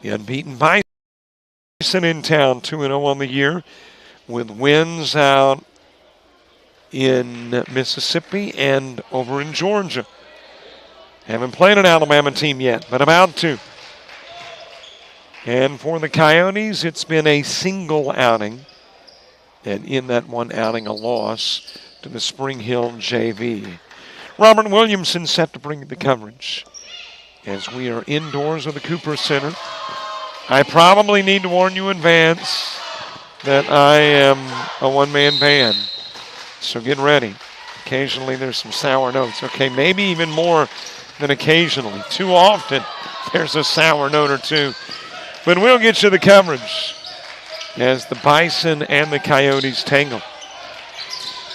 The unbeaten Bison in town, 2-0 on the year, with wins out in Mississippi and over in Georgia. Haven't played an Alabama team yet, but about to. And for the Coyotes, it's been a single outing, and in that one outing, a loss to the Spring Hill JV. Robert Williamson set to bring the coverage as we are indoors of the Cooper Center. I probably need to warn you in advance that I am a one-man band, so get ready. Occasionally there's some sour notes. Okay, maybe even more than occasionally. Too often there's a sour note or two. But we'll get you the coverage as the Bison and the Coyotes tangle.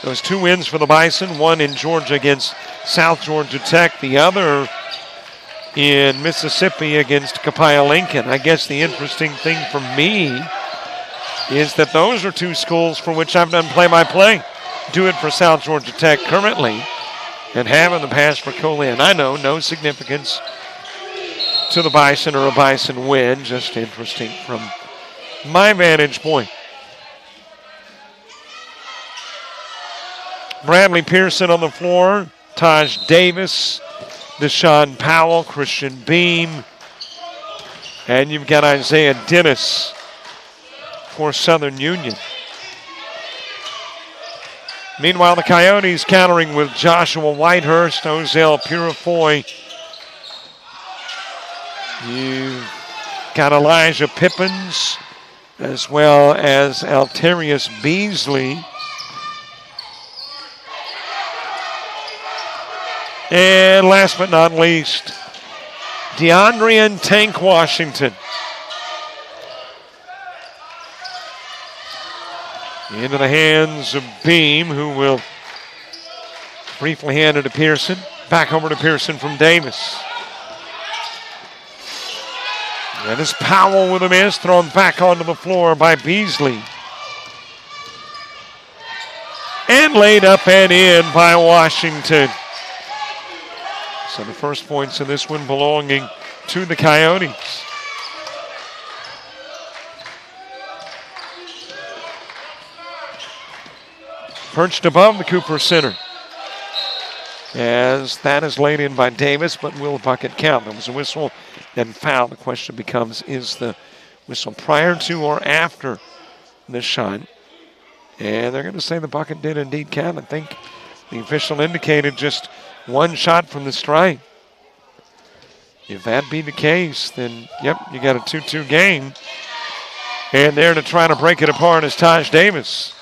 Those 2 wins for the Bison, one in Georgia against South Georgia Tech, the other in Mississippi against Copiah Lincoln. I guess the interesting thing for me is that those are 2 schools for which I've done play-by-play. Do it for South Georgia Tech currently and have in the past for Colin. I know, no significance to the Bison or a Bison win, just interesting from my vantage point. Bradley Pearson on the floor, Taj Davis, Deshaun Powell, Christian Beam, and you've got Isaiah Dennis for Southern Union. Meanwhile, the Coyotes countering with Joshua Whitehurst, Ozell Purifoy. You've got Elijah Pippins as well as Alterius Beasley. And last but not least, DeAndre Tank Washington. Into the hands of Beam, who will briefly hand it to Pearson. Back over to Pearson from Davis. And it's Powell with a miss, thrown back onto the floor by Beasley. And laid up and in by Washington. So the first points in this one belonging to the Coyotes. Perched above the Cooper Center. As that is laid in by Davis, but will the bucket count? There was a whistle and foul. The question becomes, is the whistle prior to or after this shot? And they're going to say the bucket did indeed count. I think the official indicated just one shot from the strike. If that be the case, then, yep, you got a 2-2 game. And there to try to break it apart is Taj Davis.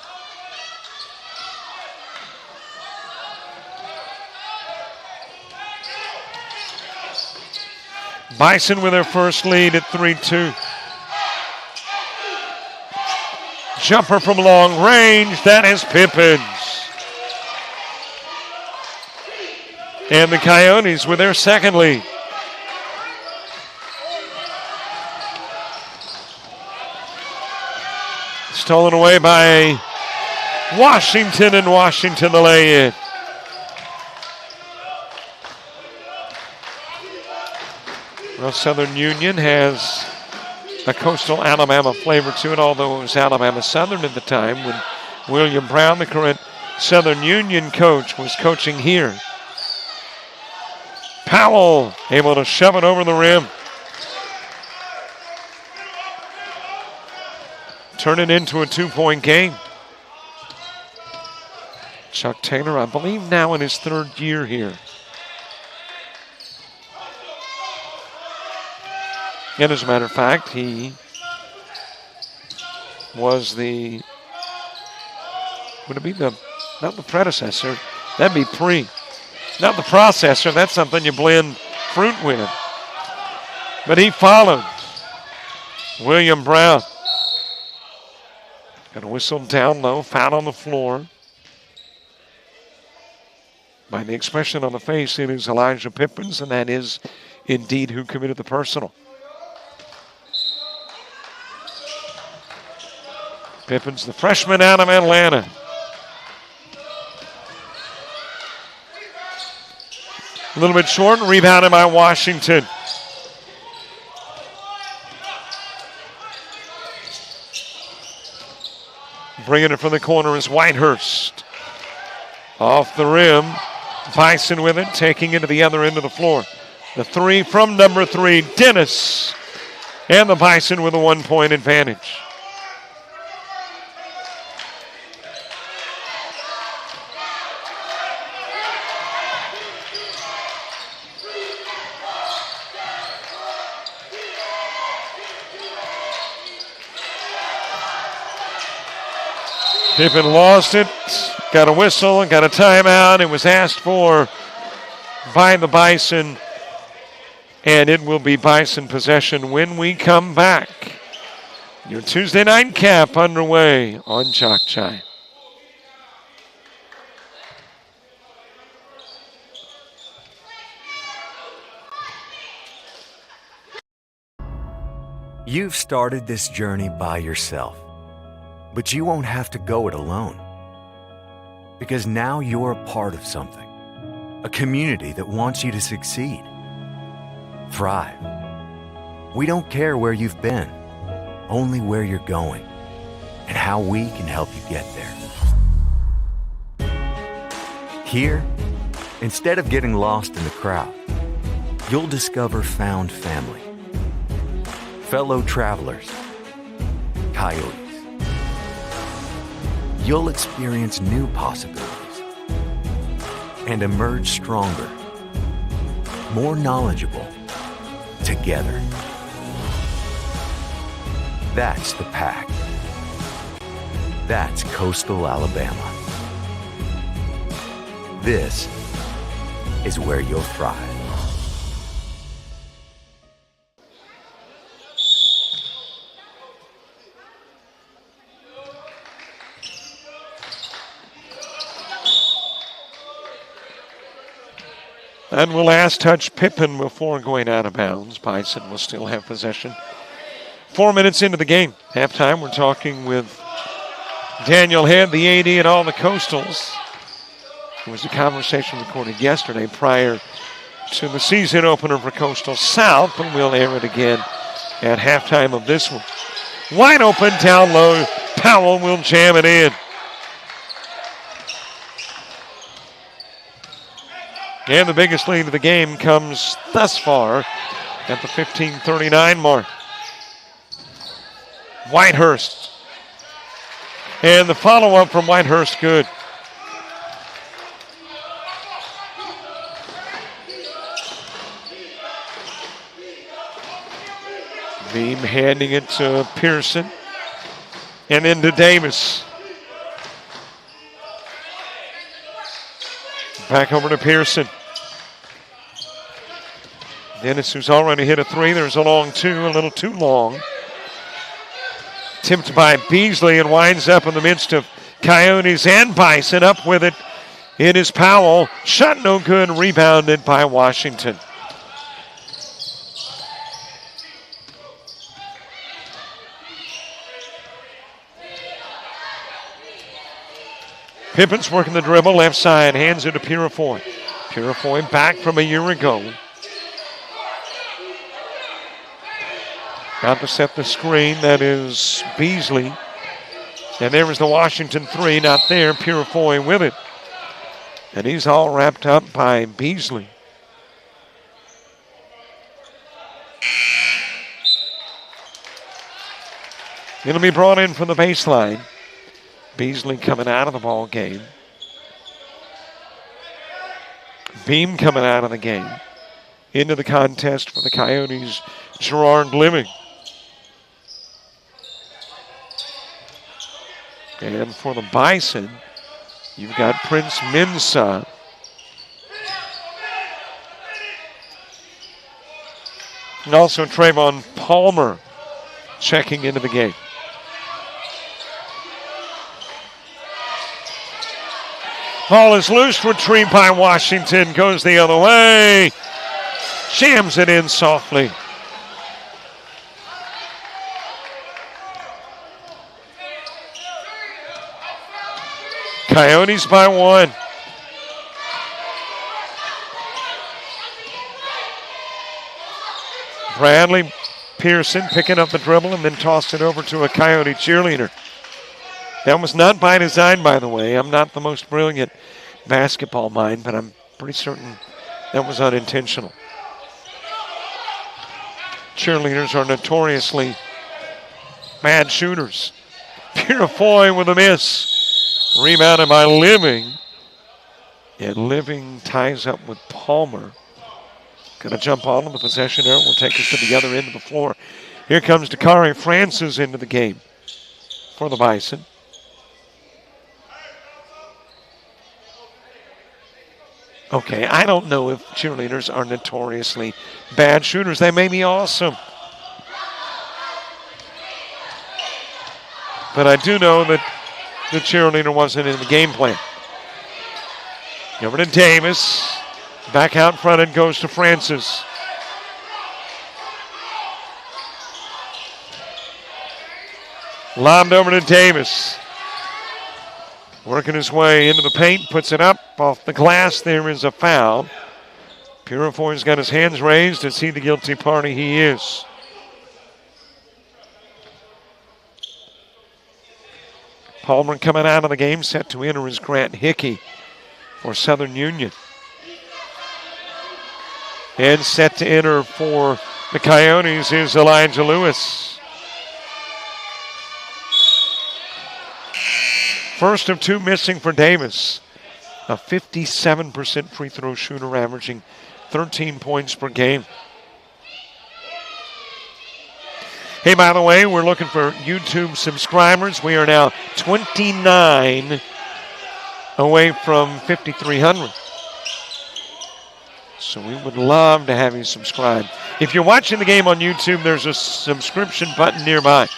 Bison with their first lead at 3-2. Jumper from long range, that is Pippins. And the Coyotes with their second lead. Stolen away by Washington, and Washington the lay-in. Well, Southern Union has a coastal Alabama flavor to it, although it was Alabama Southern at the time when William Brown, the current Southern Union coach, was coaching here. Powell able to shove it over the rim. Turn it into a 2-point game. Chuck Taylor, I believe, now in his 3rd year here. And as a matter of fact, he was the, would it be the, not the predecessor, that'd be not the processor, that's something you blend fruit with. But he followed William Brown. Got a whistle down low, foul on the floor. By the expression on the face, it is Elijah Pippins, and that is indeed who committed the personal. Pippins, the freshman out of Atlanta. A little bit short, rebounded by Washington. Bringing it from the corner is Whitehurst. Off the rim. Bison with it, taking it to the other end of the floor. The three from number 3, Dennis. And the Bison with a 1-point advantage. Pippen lost it, got a whistle, got a timeout. It was asked for by the Bison, and it will be Bison possession when we come back. Your Tuesday night cap underway on JockJive. You've started this journey by yourself. But you won't have to go it alone. Because now you're a part of something. A community that wants you to succeed. Thrive. We don't care where you've been, only where you're going, and how we can help you get there. Here, instead of getting lost in the crowd, you'll discover found family, fellow travelers, coyotes. You'll experience new possibilities and emerge stronger, more knowledgeable, together. That's the Pack. That's Coastal Alabama. This is where you'll thrive. And will last touch Pippen before going out of bounds. Bison will still have possession. 4 minutes into the game. Halftime, we're talking with Daniel Head, the AD, and all the Coastals. It was a conversation recorded yesterday prior to the season opener for Coastal South, but we'll air it again at halftime of this one. Wide open, down low. Powell will jam it in. And the biggest lead of the game comes thus far at the 15:39 mark. Whitehurst. And the follow-up from Whitehurst, good. Beam handing it to Pearson. And then to Davis. Back over to Pearson. Dennis, who's already hit a 3. There's a long 2, a little too long. Tipped by Beasley and winds up in the midst of Coyotes and Bison. Up with it. It is Powell. Shot no good. Rebounded by Washington. Pippen's working the dribble, left side, hands it to Purifoy. Purifoy back from a year ago. Got to set the screen, that is Beasley. And there was the Washington 3, not there, Purifoy with it. And he's all wrapped up by Beasley. It'll be brought in from the baseline. Beasley coming out of the ball game. Beam coming out of the game. Into the contest for the Coyotes, Gerard Living. And for the Bison, you've got Prince Mensah. And also Trayvon Palmer checking into the game. Ball is loose, retrieved by Washington, goes the other way, jams it in softly. Coyotes by 1. Bradley Pearson picking up the dribble and then tossed it over to a Coyote cheerleader. That was not by design, by the way. I'm not the most brilliant basketball mind, but I'm pretty certain that was unintentional. Cheerleaders are notoriously bad shooters. Purifoy with a miss. Rebounded by Living. And Living ties up with Palmer. Going to jump on the possession arrow. Will take us to the other end of the floor. Here comes Dakari Francis into the game for the Bison. Okay, I don't know if cheerleaders are notoriously bad shooters. They may be awesome. But I do know that the cheerleader wasn't in the game plan. Over to Davis. Back out front, it goes to Francis. Lobbed over to Davis. Working his way into the paint, puts it up off the glass. There is a foul. Purifoy's got his hands raised. Is he the guilty party? He is. Palmer coming out of the game, set to enter is Grant Hickey for Southern Union. And set to enter for the Coyotes is Elijah Lewis. First of two missing for Davis. A 57% free throw shooter, averaging 13 points per game. Hey, by the way, we're looking for YouTube subscribers. We are now 29 away from 5,300. So we would love to have you subscribe. If you're watching the game on YouTube, there's a subscription button nearby.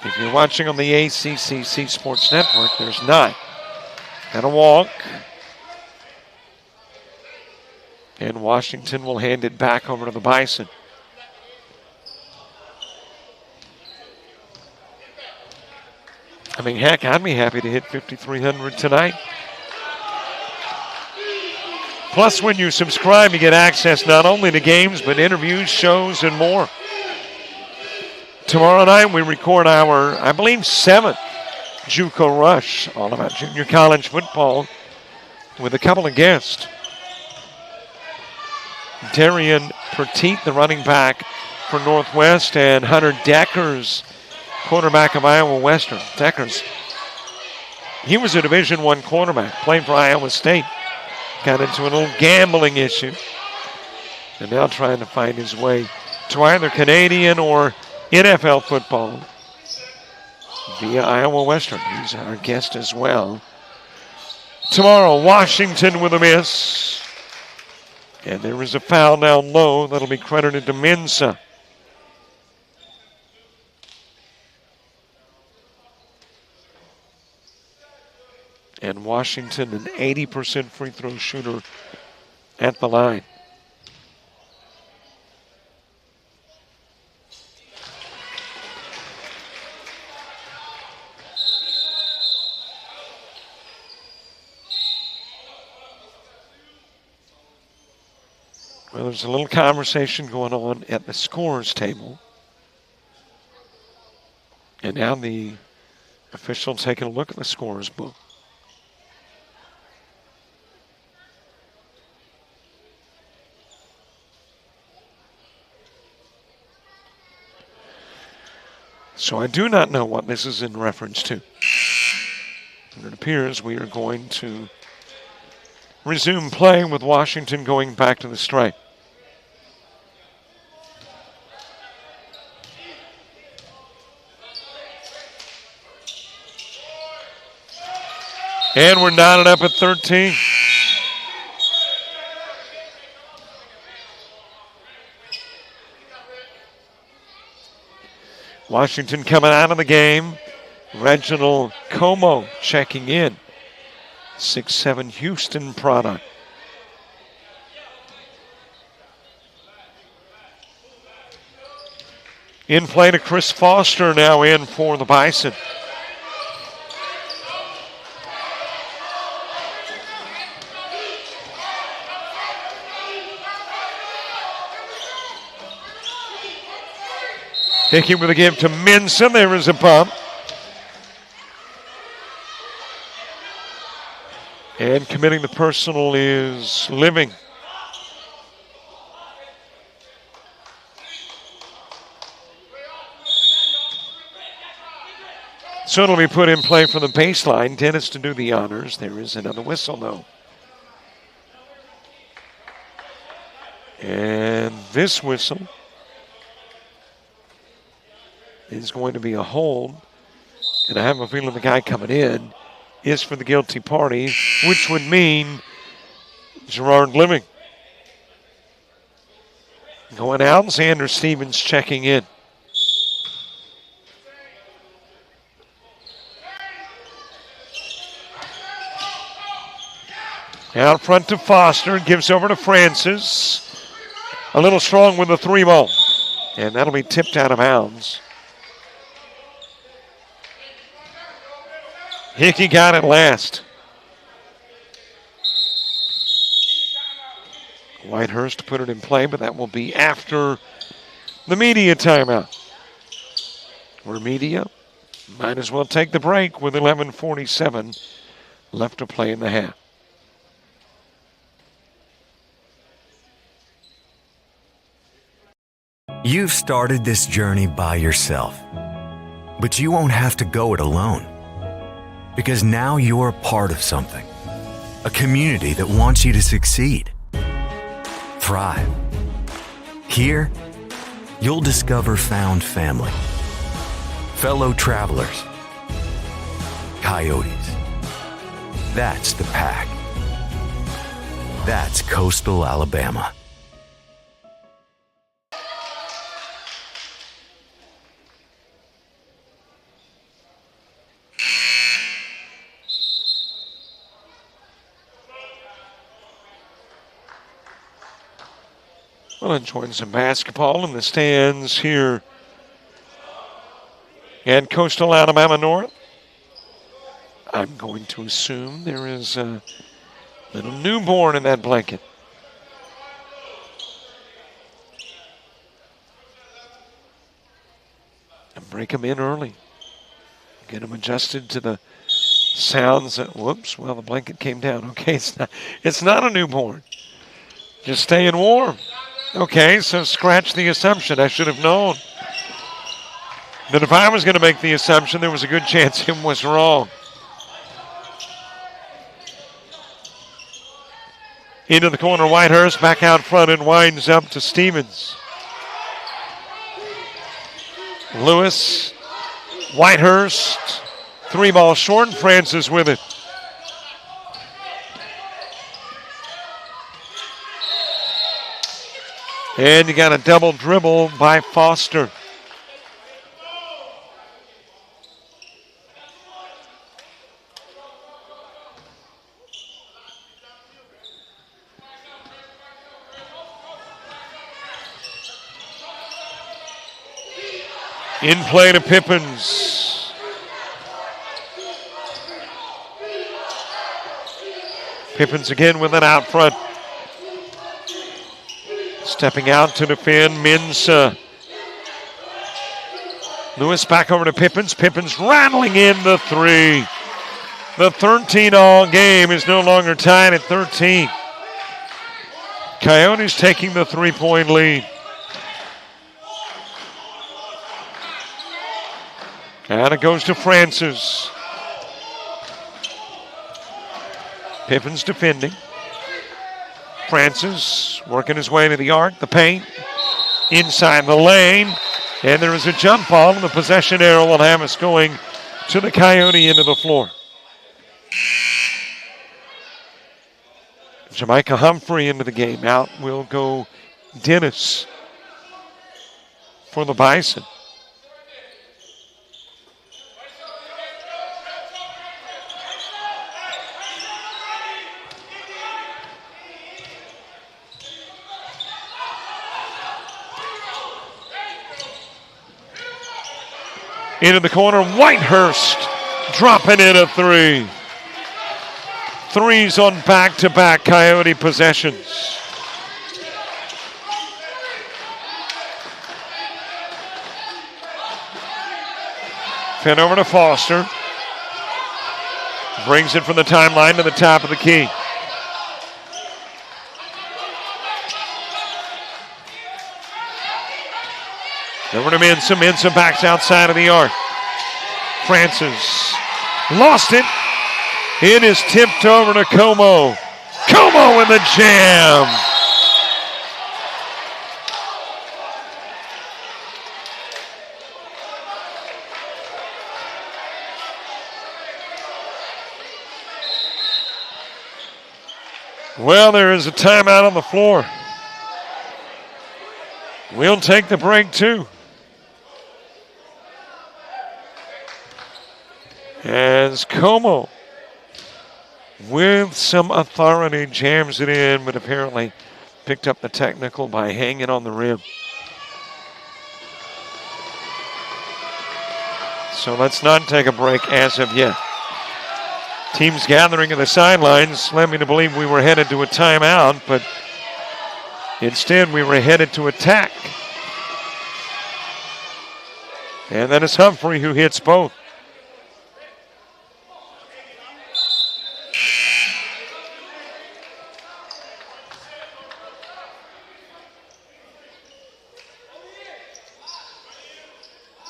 If you're watching on the ACCC Sports Network, there's not. And a walk. And Washington will hand it back over to the Bison. I mean, heck, I'd be happy to hit 5,300 tonight. Plus, when you subscribe, you get access not only to games, but interviews, shows, and more. Tomorrow night, we record our, I believe, 7th JUCO Rush, all about junior college football, with a couple of guests. Darian Petit, the running back for Northwest, and Hunter Deckers, quarterback of Iowa Western. Deckers, he was a Division I quarterback, played for Iowa State. Got into a little gambling issue, and now trying to find his way to either Canadian or NFL football via Iowa Western. He's our guest as well. Tomorrow, Washington with a miss. And there is a foul down low that'll be credited to Mensah. And Washington, an 80% free throw shooter at the line. Well, there's a little conversation going on at the scorer's table. And now the official taking a look at the scorer's book. So I do not know what this is in reference to. And it appears we are going to resume play with Washington going back to the stripe. And we're knotted up at 13. Washington coming out of the game. Reginald Como checking in. 6'7" Houston product. In play to Chris Foster now in for the Bison. Hickey with a give to Minson. There is a bump. And committing the personal is Living. So it'll be put in play for the baseline. Dennis to do the honors. There is another whistle, though. And this whistle is going to be a hold. And I have a feeling the guy coming in is for the guilty party, which would mean Gerard Living. Going out, and Xander Stevens checking in. Out front to Foster, gives over to Francis. A little strong with the 3-ball. And that'll be tipped out of bounds. Hickey got it last. Whitehurst put it in play, but that will be after the media timeout. We're media. Might as well take the break with 11:47 left to play in the half. You've started this journey by yourself, but you won't have to go it alone, because now you're a part of something, a community that wants you to succeed, thrive. Here, you'll discover found family, fellow travelers, coyotes. That's the pack. That's coastal Alabama. Well, enjoying some basketball in the stands here at Coastal Alabama North. I'm going to assume there is a little newborn in that blanket. And break them in early. Get them adjusted to the sounds that, whoops, well, the blanket came down. Okay, it's not a newborn. Just staying warm. Okay, so scratch the assumption. I should have known that if I was going to make the assumption, there was a good chance him was wrong. Into the corner, Whitehurst back out front and winds up to Stevens. Lewis, Whitehurst, 3-ball short, Francis with it. And you got a double dribble by Foster. In play to Pippins. Pippins again with it out front. Stepping out to defend, Mensah. Lewis back over to Pippins. Pippins rattling in the 3. The 13-all game is no longer tied at 13. Coyotes taking the 3-point lead. And it goes to Francis. Pippins defending. Francis working his way to the arc, the paint, inside the lane, and there is a jump ball, and the possession arrow will have us going to the Coyote end of the floor. Jamaica Humphrey into the game. Out will go Dennis for the Bison. Into the corner, Whitehurst dropping in a 3. 3s on back-to-back Coyote possessions. Fed over to Foster. Brings it from the timeline to the top of the key. Over to Mensah. Mensah backs outside of the arc. Francis lost it. It is tipped over to Como. Como with the jam. Well, there is a timeout on the floor. We'll take the break too. As Como, with some authority, jams it in, but apparently picked up the technical by hanging on the rim. So let's not take a break as of yet. Teams gathering at the sidelines led me to believe we were headed to a timeout, but instead we were headed to attack. And that is Humphrey who hits both.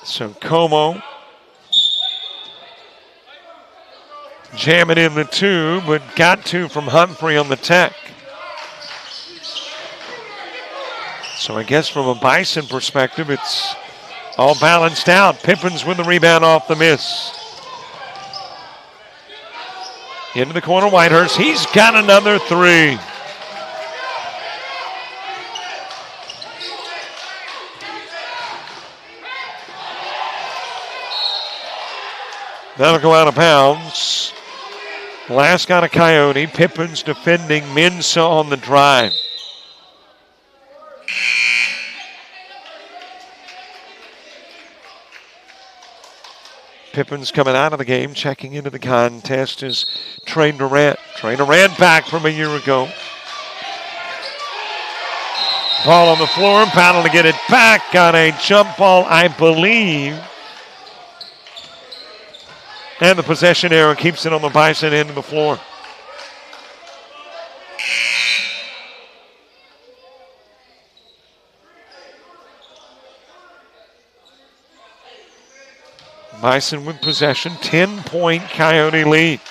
So Como jamming in the two, but got two from Humphrey on the tech. So I guess from a Bison perspective, it's all balanced out. Pippins with the rebound off the miss. Into the corner, Whitehurst. He's got another three. That'll go out of bounds. Last got a Coyote. Pippins defending. Mensah on the drive. Pippins coming out of the game, checking into the contest is Trey Durant. Trey Durant back from a year ago. Ball on the floor, battle to get it back. Got a jump ball, I believe. And the possession error keeps it on the Bison end of the floor. Bison with possession, 10-point Coyote lead.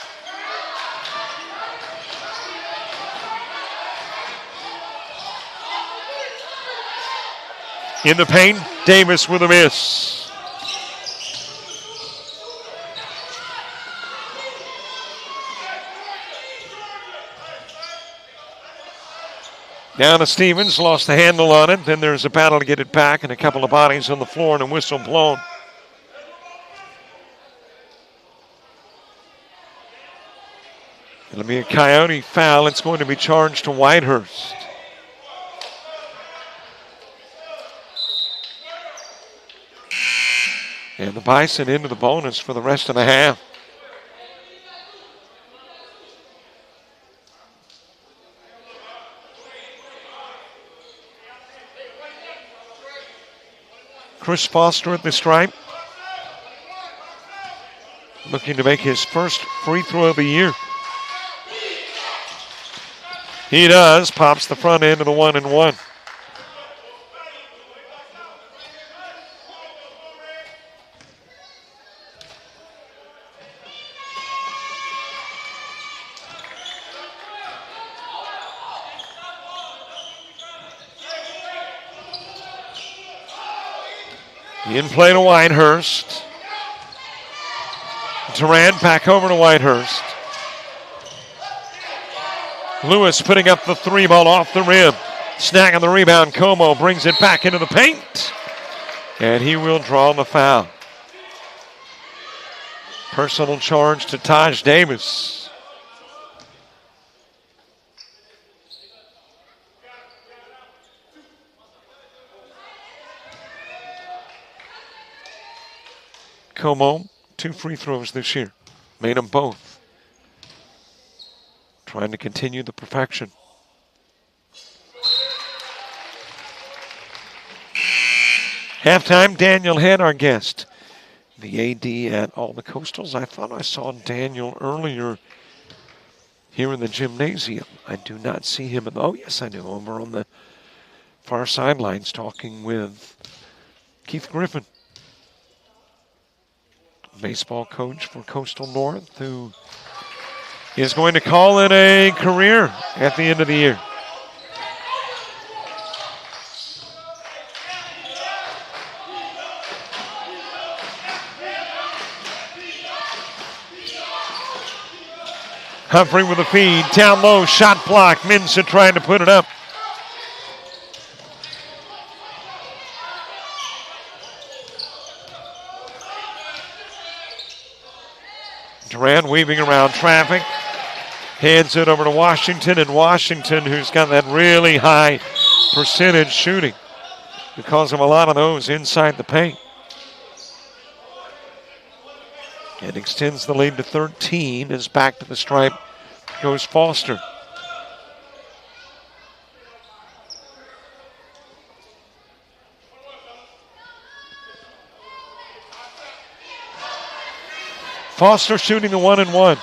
In the paint, Davis with a miss. Down to Stevens, lost the handle on it. Then there's a battle to get it back and a couple of bodies on the floor and a whistle blown. It'll be a Coyote foul. It's going to be charged to Whitehurst. And the Bison into the bonus for the rest of the half. Chris Foster at the stripe. Looking to make his first free throw of the year. He does. Pops the front end of the 1-and-1. In play to Whitehurst. Durant back over to Whitehurst. Lewis putting up the three ball off the rim. Snagging the rebound. Como brings it back into the paint. And he will draw the foul. Personal charge to Taj Davis. Como, 2 free throws this year. Made them both. Trying to continue the perfection. Halftime, Daniel Head, our guest. the AD at all the Coastals. I thought I saw Daniel earlier here in the gymnasium. I do not see him. Oh, yes, I do. Over on the far sidelines talking with Keith Griffin, baseball coach for Coastal North, who is going to call it a career at the end of the year. Humphrey with a feed, down low, shot block. Minsa trying to put it up. Durant weaving around traffic, hands it over to Washington, and Washington, who's got that really high percentage shooting because of a lot of those inside the paint. And extends the lead to 13 as back to the stripe goes Foster. Foster shooting the 1-and-1.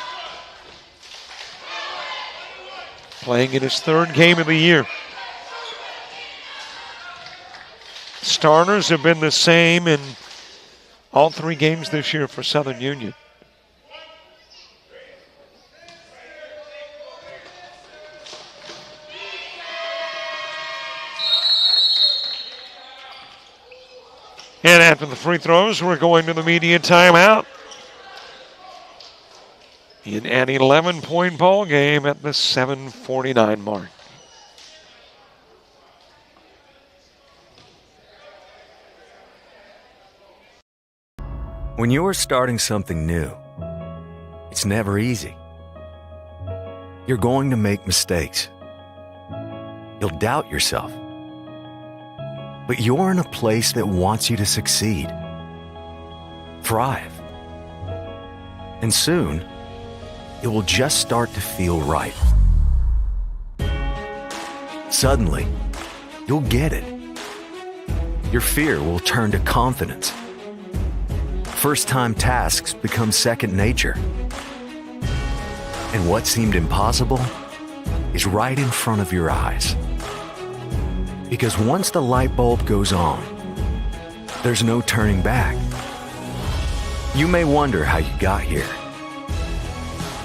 Playing in his third game of the year. Starters have been the same in all 3 games this year for Southern Union. And after the free throws, we're going to the media timeout in an 11-point ball game at the 7:49 mark. When you're starting something new, it's never easy. You're going to make mistakes. You'll doubt yourself. But you're in a place that wants you to succeed, thrive. And soon, it will just start to feel right. Suddenly, you'll get it. Your fear will turn to confidence. First-time tasks become second nature. And what seemed impossible is right in front of your eyes. Because once the light bulb goes on, there's no turning back. You may wonder how you got here,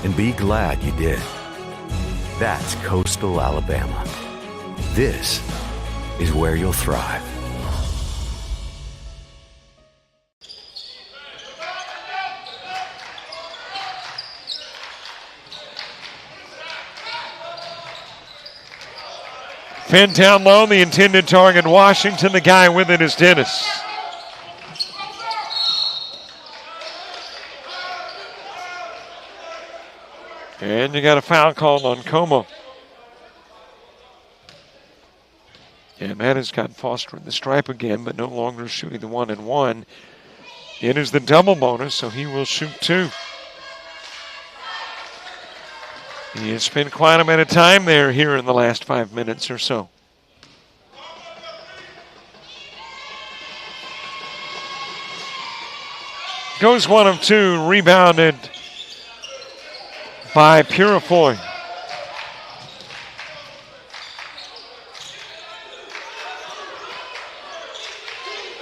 and be glad you did. That's Coastal Alabama. This is where you'll thrive. Pin down low, the intended target, Washington. The guy with it is Dennis. And you got a foul called on Como. And that has got Foster in the stripe again, but no longer shooting the 1-and-1. It is the double bonus, so he will shoot 2. He has spent quite a bit of time there here in the last 5 minutes or so. Goes 1 of 2, rebounded by Purifoy.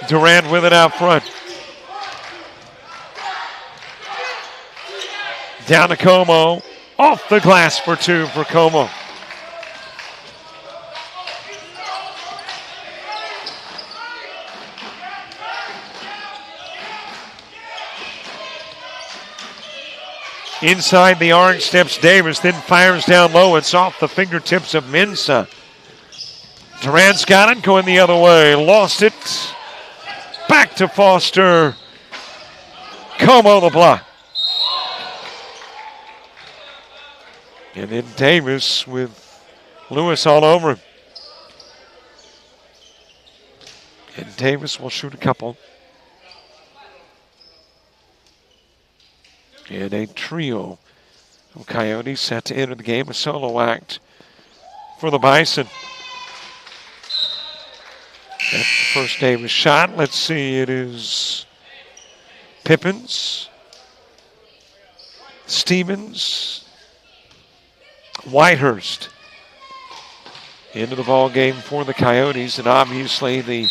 Durant with it out front. Down to Como. Off the glass for 2 for Como. Inside the arc steps Davis, then fires down low. It's off the fingertips of Mensah. Durant's got it, going the other way. Lost it. Back to Foster. Como the block. And then Davis with Lewis all over him. And Davis will shoot a couple. And a trio of Coyotes set to enter the game, a solo act for the Bison. That's the first Davis shot. Let's see, it is Pippins, Stevens, Whitehurst into the ball game for the Coyotes, and obviously the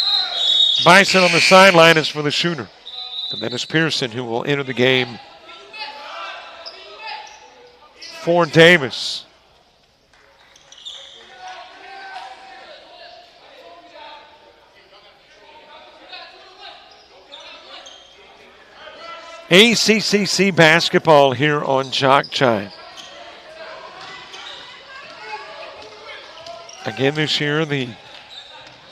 Bison on the sideline is for the shooter. And then it's Pearson who will enter the game for Davis. ACCC basketball here on JockJive. Again this year, the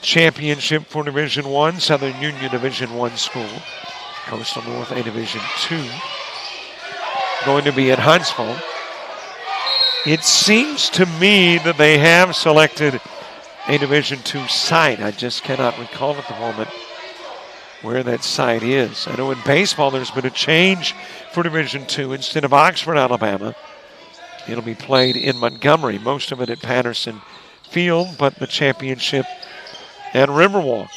championship for Division I, Southern Union Division I school. Coastal North A Division II. Going to be at Huntsville. It seems to me that they have selected a Division II site. I just cannot recall at the moment where that site is. I know in baseball there's been a change for Division II. Instead of Oxford, Alabama, it'll be played in Montgomery, most of it at Patterson Field, but the championship at Riverwalk.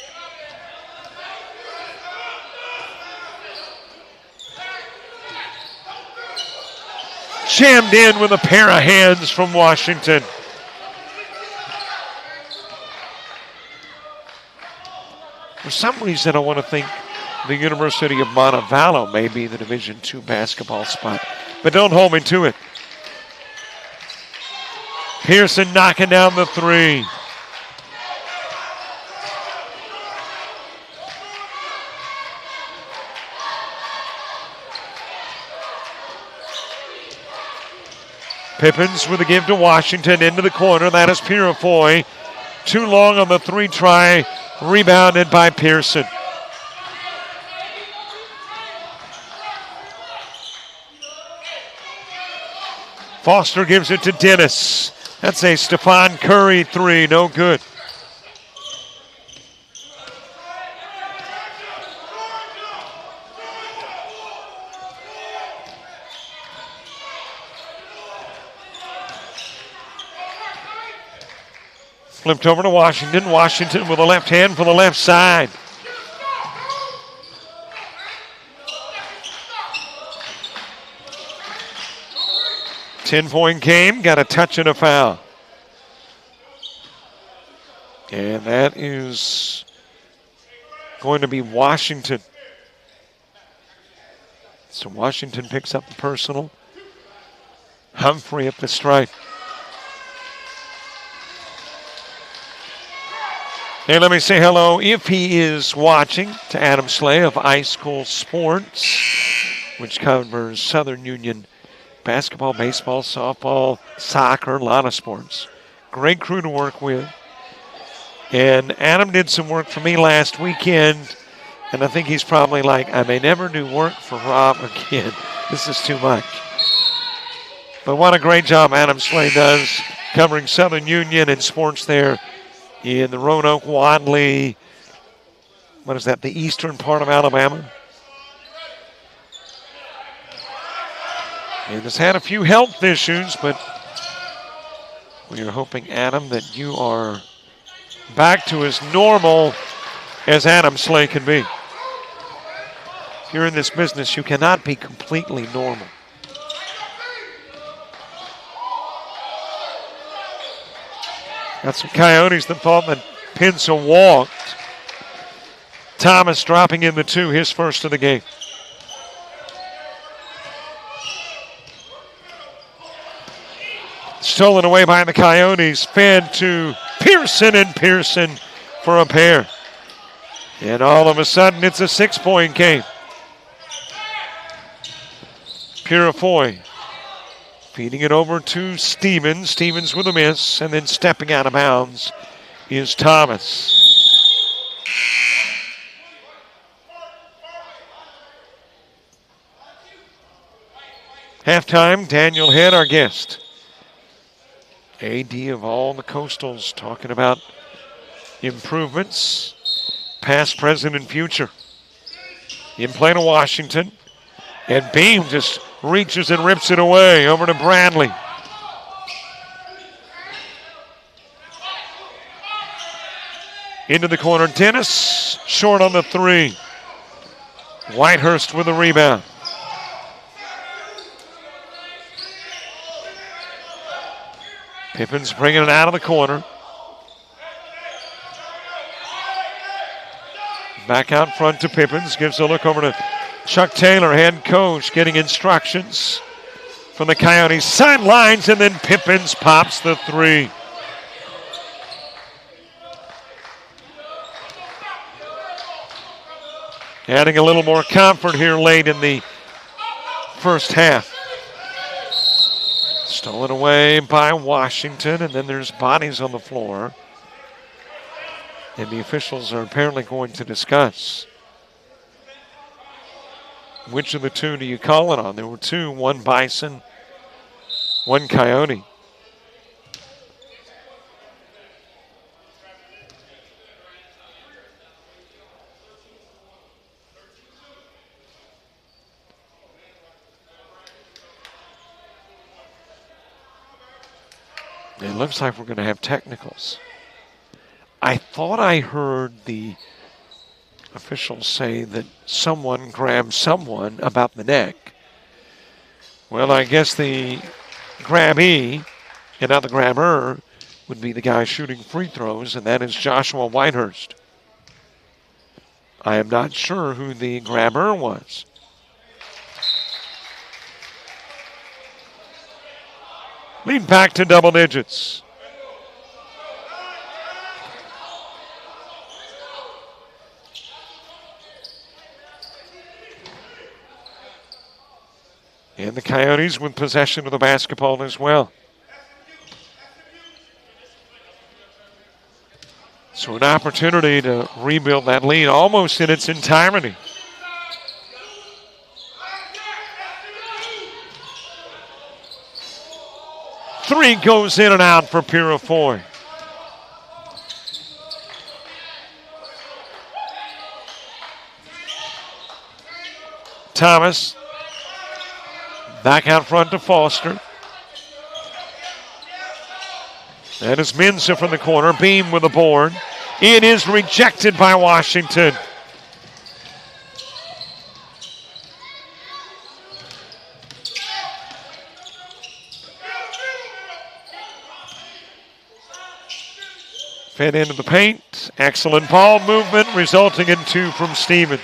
Jammed in with a pair of hands from Washington. For some reason, I want to think the University of Montevallo may be the Division II basketball spot, but don't hold me to it. Pearson knocking down the three. Pippins with a give to Washington into the corner. That is Purifoy. Too long on the three try. Rebounded by Pearson. Foster gives it to Dennis. That's a Stephon Curry three. No good. Flipped over to Washington. Washington with a left hand for the left side. Ten-point game, got a touch and a foul. And that is going to be Washington. So Washington picks up the personal. Humphrey up the stripe. Hey, let me say hello, if he is watching, to Adam Slay of iSchool Sports, which covers Southern Union basketball, baseball, softball, soccer, a lot of sports. Great crew to work with. And Adam did some work for me last weekend, and I think he's probably like, I may never do work for Rob again. This is too much. But what a great job Adam Slay does covering Southern Union and sports there in the Roanoke, Wadley, what is that, the eastern part of Alabama. And has had a few health issues, but we are hoping, Adam, that you are back to as normal as Adam Slay can be. If you're in this business, you cannot be completely normal. Got some Coyotes that thought that Pinsa walked. Thomas dropping in the two, his first of the game. Stolen away by the Coyotes, fed to Pearson, and Pearson for a pair. And all of a sudden, it's a 6-point game. Purifoy feeding it over to Stevens. Stevens with a miss, and then stepping out of bounds is Thomas. Halftime, Daniel Head, our guest. AD of all the Coastals, talking about improvements, past, present, and future. In play to Washington. And Beam just reaches and rips it away over to Bradley. Into the corner, Dennis, short on the three. Whitehurst with a rebound. Pippins bringing it out of the corner. Back out front to Pippins. Gives a look over to Chuck Taylor, head coach, getting instructions from the Coyotes sidelines, and then Pippins pops the three. Adding a little more comfort here late in the first half. Stolen away by Washington, and then there's bodies on the floor. And the officials are apparently going to discuss which of the two do you call it on. There were two, one Bison, one Coyote. It looks like we're going to have technicals. I thought I heard the officials say that someone grabbed someone about the neck. Well, I guess the grabbee, and not the grabber, would be the guy shooting free throws, and that is Joshua Whitehurst. I am not sure who the grabber was. Lead back to double digits. And the Coyotes with possession of the basketball as well. So an opportunity to rebuild that lead almost in its entirety. Three goes in and out for Purifoy. Thomas back out front to Foster. That is Minza from the corner. Beam with the board. It is rejected by Washington. Fed into the paint. Excellent ball movement, resulting in two from Stevens.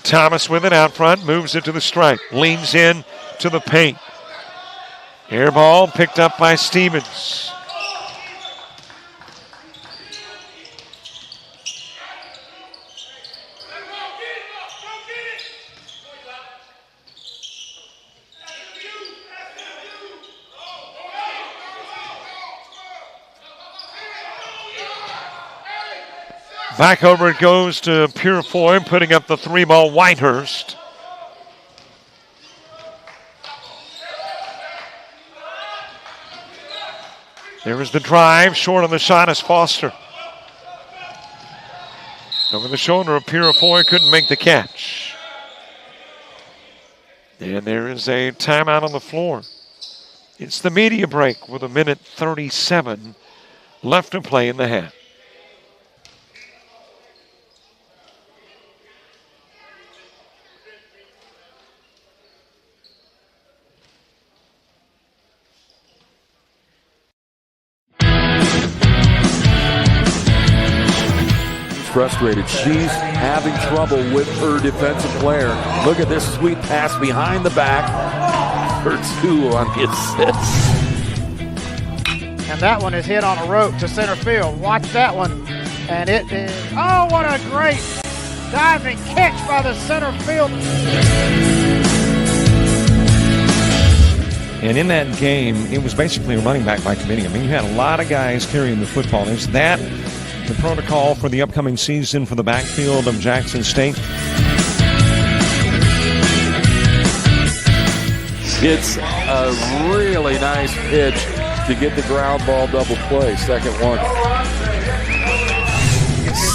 Thomas with it out front, moves it to the stripe, leans in to the paint. Air ball picked up by Stevens. Back over it goes to Purifoy, putting up the three ball. Whitehurst. There is the drive. Short on the shot is Foster. Over the shoulder of Purifoy, couldn't make the catch. And there is a timeout on the floor. It's the media break with 1:37 left to play in the half. Frustrated. She's having trouble with her defensive player. Look at this sweet pass behind the back for two on the assist. And that one is hit on a rope to center field. Watch that one. And it is, oh, what a great diving catch by the center field. And in that game, it was basically a running back by committee. I mean, you had a lot of guys carrying the football. Is that the protocol for the upcoming season for the backfield of Jackson State? It's a really nice pitch to get the ground ball double play. Second one.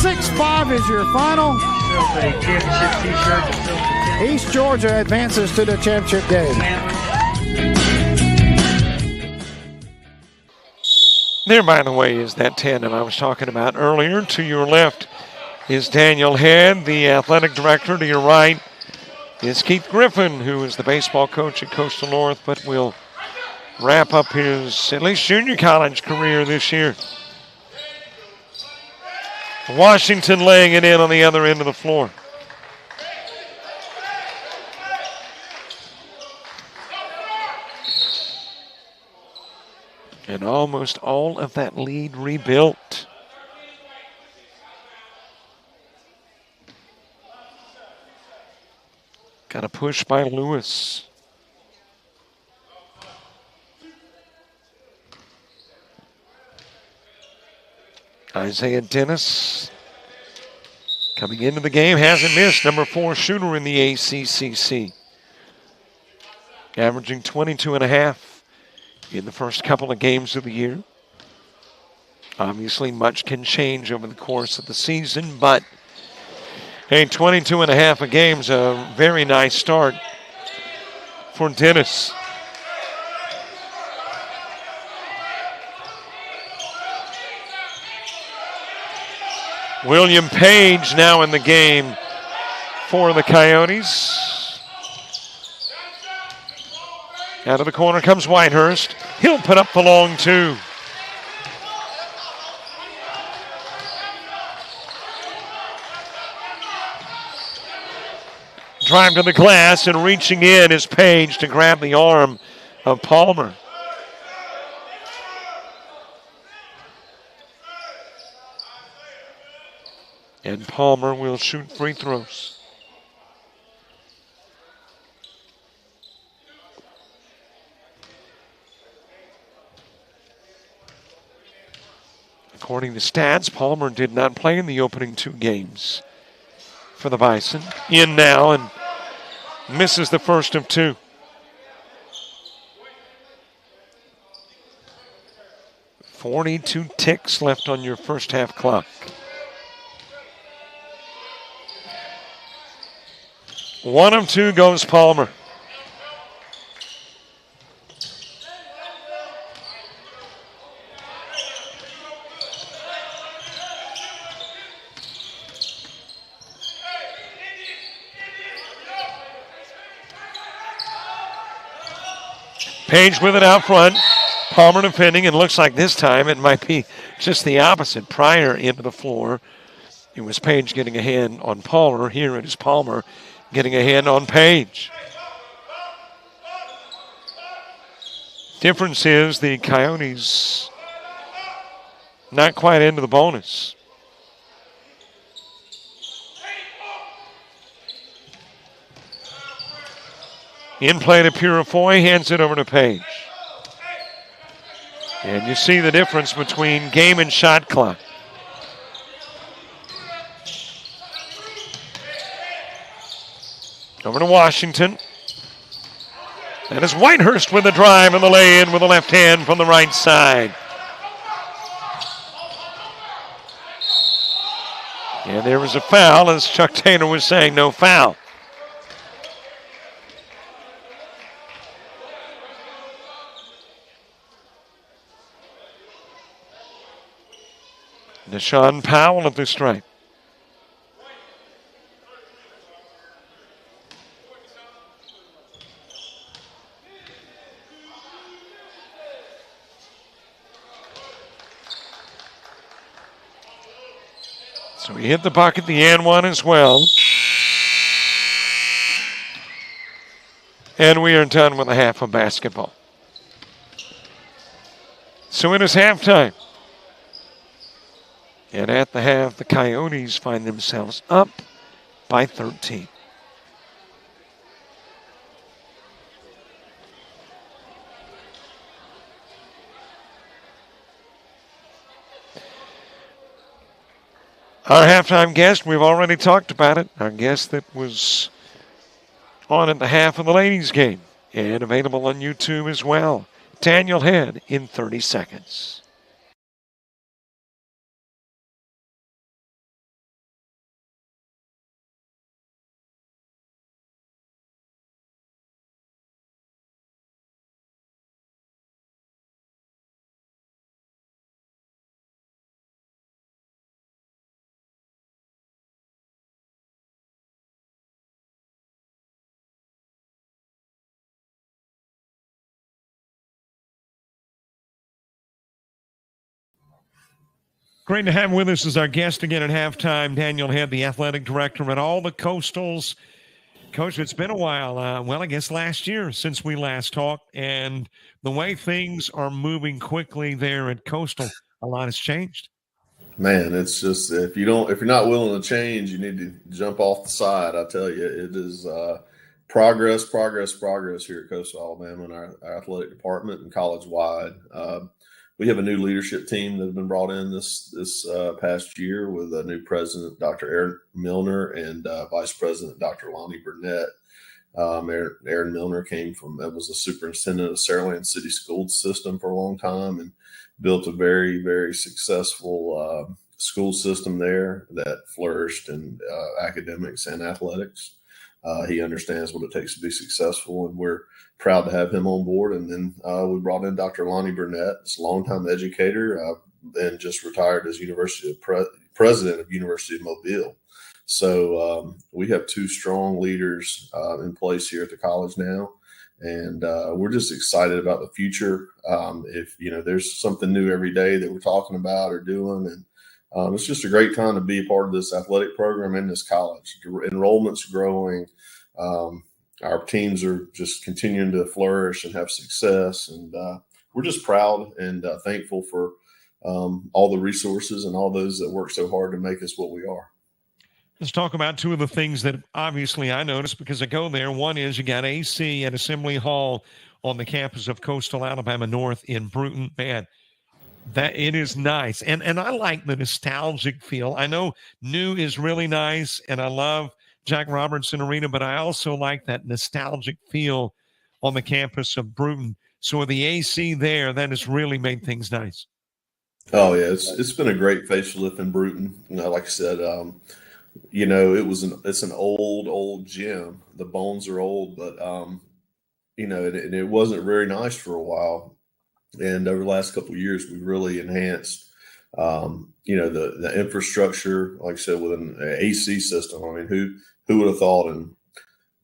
6-5 is your final. Championship t-shirt that fills the East Georgia advances to the championship game. There, by the way, is that tandem I was talking about earlier. To your left is Daniel Head, the athletic director. To your right is Keith Griffin, who is the baseball coach at Coastal North, but will wrap up his, at least junior college career this year. Washington laying it in on the other end of the floor. And almost all of that lead rebuilt. Got a push by Lewis. Isaiah Dennis coming into the game, hasn't missed. Number 4 shooter in the ACCC. Averaging 22.5 in the first couple of games of the year. Obviously, much can change over the course of the season, but hey, 22.5 a game's a very nice start for Dennis. William Page now in the game for the Coyotes. Out of the corner comes Whitehurst. He'll put up the long 2. Drive to the glass, and reaching in is Page to grab the arm of Palmer. And Palmer will shoot free throws. According to stats, Palmer did not play in the opening 2 games for the Bison. In now and misses the first of 2. .42 ticks left on your first half clock. One of 2 goes Palmer. Page with it out front. Palmer defending, and looks like this time it might be just the opposite. Prior into the floor, it was Page getting a hand on Palmer. Here it is Palmer getting a hand on Page. Difference is the Coyotes not quite into the bonus. In play to Purifoy, hands it over to Page. And you see the difference between game and shot clock. Over to Washington. That is Whitehurst with the drive and the lay-in with the left hand from the right side. And there was a foul, as Chuck Taylor was saying, no foul. Deshaun Powell at the stripe. So he hit the bucket, the and one as well. And we are done with a half of basketball. So it is halftime. And at the half, the Coyotes find themselves up by 13. Our halftime guest, we've already talked about it. Our guest that was on at the half of the ladies' game and available on YouTube as well. Daniel Head in 30 seconds. Great to have with us as our guest again at halftime, Daniel Head, the athletic director at all the Coastals. Coach, it's been a while. Well, I guess last year since we last talked, and the way things are moving quickly there at Coastal, a lot has changed. Man, it's just if you're not willing to change, you need to jump off the side. I tell you, it is progress here at Coastal Alabama in our athletic department and college wide. We have a new leadership team that has been brought in this past year with a new president, Dr. Aaron Milner, and vice president, Dr. Lonnie Burnett. Aaron Milner was the superintendent of Saraland City School System for a long time and built a very, very successful school system there that flourished in academics and athletics. He understands what it takes to be successful, and we're proud to have him on board. And then we brought in Dr. Lonnie Burnett, a longtime educator, and just retired as president of University of Mobile. So we have two strong leaders in place here at the college now, and we're just excited about the future. If there's something new every day that we're talking about or doing, and it's just a great time to be a part of this athletic program in this college. Enrollment's growing. Our teams are just continuing to flourish and have success, and we're just proud and thankful for all the resources and all those that work so hard to make us what we are. Let's talk about two of the things that obviously I noticed because I go there. One is you got AC at Assembly Hall on the campus of Coastal Alabama North in Bruton. Man, that it is nice. And I like the nostalgic feel. I know new is really nice, and I love Jack Robertson Arena, but I also like that nostalgic feel on the campus of Bruton. So with the AC there, that has really made things nice. Oh, yeah. It's been a great facelift in Bruton. Like I said, it's an old gym. The bones are old, but and it wasn't very nice for a while. And over the last couple of years, we've really enhanced, the infrastructure. Like I said, with an AC system. I mean, who would have thought in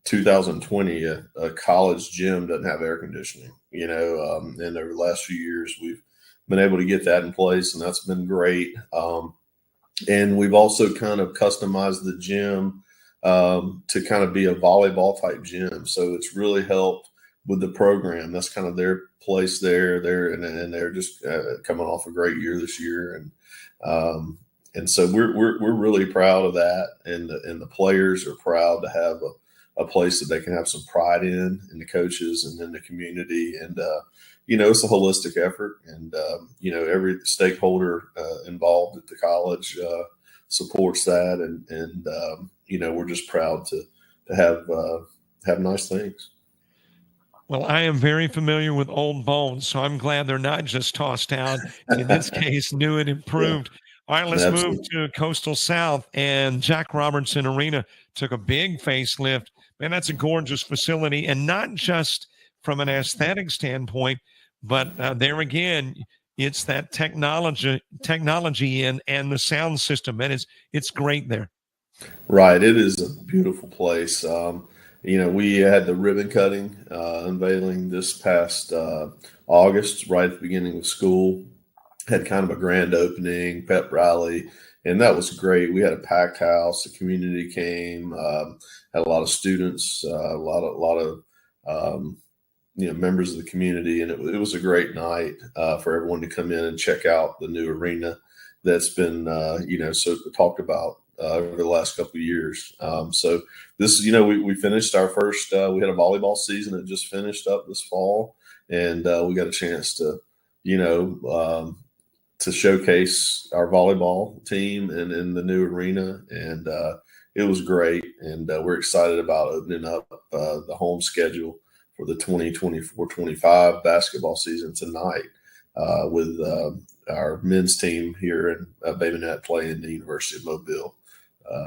2020 a college gym doesn't have air conditioning? And over the last few years, we've been able to get that in place, and that's been great. And we've also kind of customized the gym to kind of be a volleyball type gym. So it's really helped with the program. That's kind of their place there. And they're just coming off a great year this year. And so we're really proud of that. And the players are proud to have a place that they can have some pride in the coaches and in the community. And, it's a holistic effort, and, every stakeholder involved at the college supports that. And we're just proud to have nice things. Well, I am very familiar with old bones, so I'm glad they're not just tossed out. In this case, new and improved. Yeah. All right, let's move to Coastal South, and Jack Robertson Arena took a big facelift. Man, that's a gorgeous facility, and not just from an aesthetic standpoint, but there again, it's that technology and the sound system, and it's great there. Right, it is a beautiful place. We had the ribbon cutting unveiling this past August, right at the beginning of school. Had kind of a grand opening, pep rally, and that was great. We had a packed house. The community came, had a lot of students, a lot of members of the community, and it was a great night for everyone to come in and check out the new arena that's been so talked about over the last couple of years. So this is, we finished our first. We had a volleyball season that just finished up this fall, and we got a chance to to showcase our volleyball team in the new arena, and it was great. And we're excited about opening up the home schedule for the 2024-25 basketball season tonight with our men's team here in Bay Minette playing the University of Mobile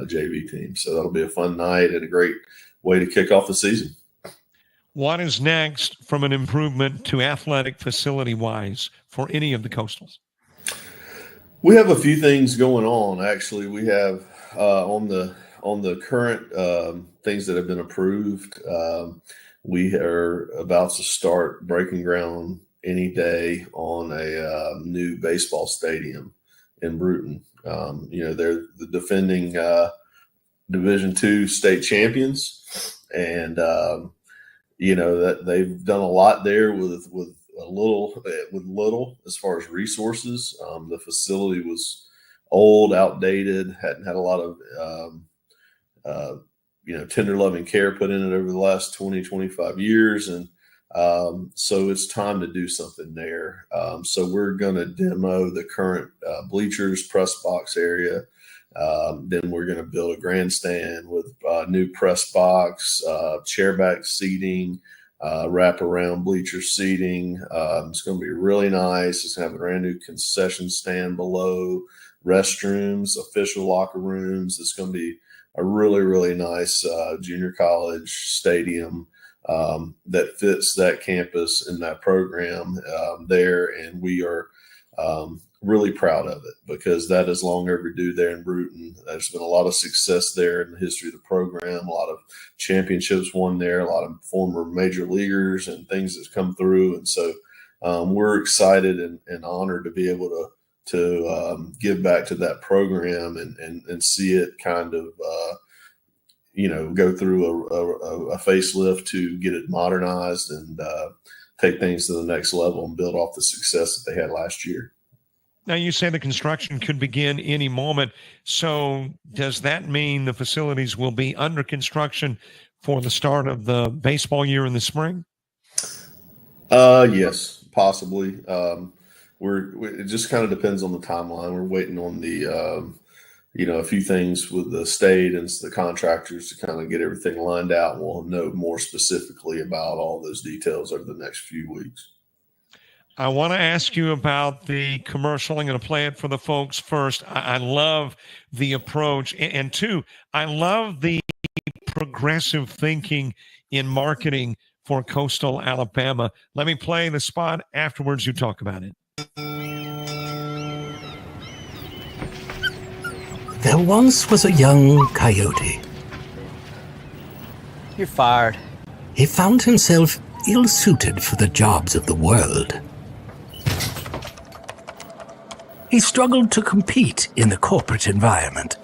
JV team. So that'll be a fun night and a great way to kick off the season. What is next from an improvement to athletic facility-wise for any of the Coastals? We have a few things going on. Actually, we have on the current things that have been approved. We are about to start breaking ground any day on a new baseball stadium in Bruton. They're the defending Division II state champions, and that they've done a lot there with little as far as resources. The facility was old, outdated, hadn't had a lot of tender loving care put in it over the last 20, 25 years. And so it's time to do something there. So we're going to demo the current bleachers, press box area. Then we're going to build a grandstand with new press box, chairback seating, wraparound bleacher seating. It's going to be really nice. It's going to have a brand new concession stand below, restrooms, official locker rooms. It's going to be a really, really nice junior college stadium that fits that campus and that program there. And we are really proud of it because that is long overdue there in Bruton. There's been a lot of success there in the history of the program, a lot of championships won there, a lot of former major leaguers and things that's come through. And so we're excited and honored to be able to give back to that program and see it kind of go through a facelift to get it modernized and take things to the next level and build off the success that they had last year. Now, you say the construction could begin any moment. So does that mean the facilities will be under construction for the start of the baseball year in the spring? Yes, possibly. It just kind of depends on the timeline. We're waiting on the a few things with the state and the contractors to kind of get everything lined out. We'll know more specifically about all those details over the next few weeks. I want to ask you about the commercial. I'm going to play it for the folks first. I love the approach. And two, I love the progressive thinking in marketing for Coastal Alabama. Let me play the spot. Afterwards, you talk about it. There once was a young coyote. You're fired. He found himself ill-suited for the jobs of the world. He struggled to compete in the corporate environment.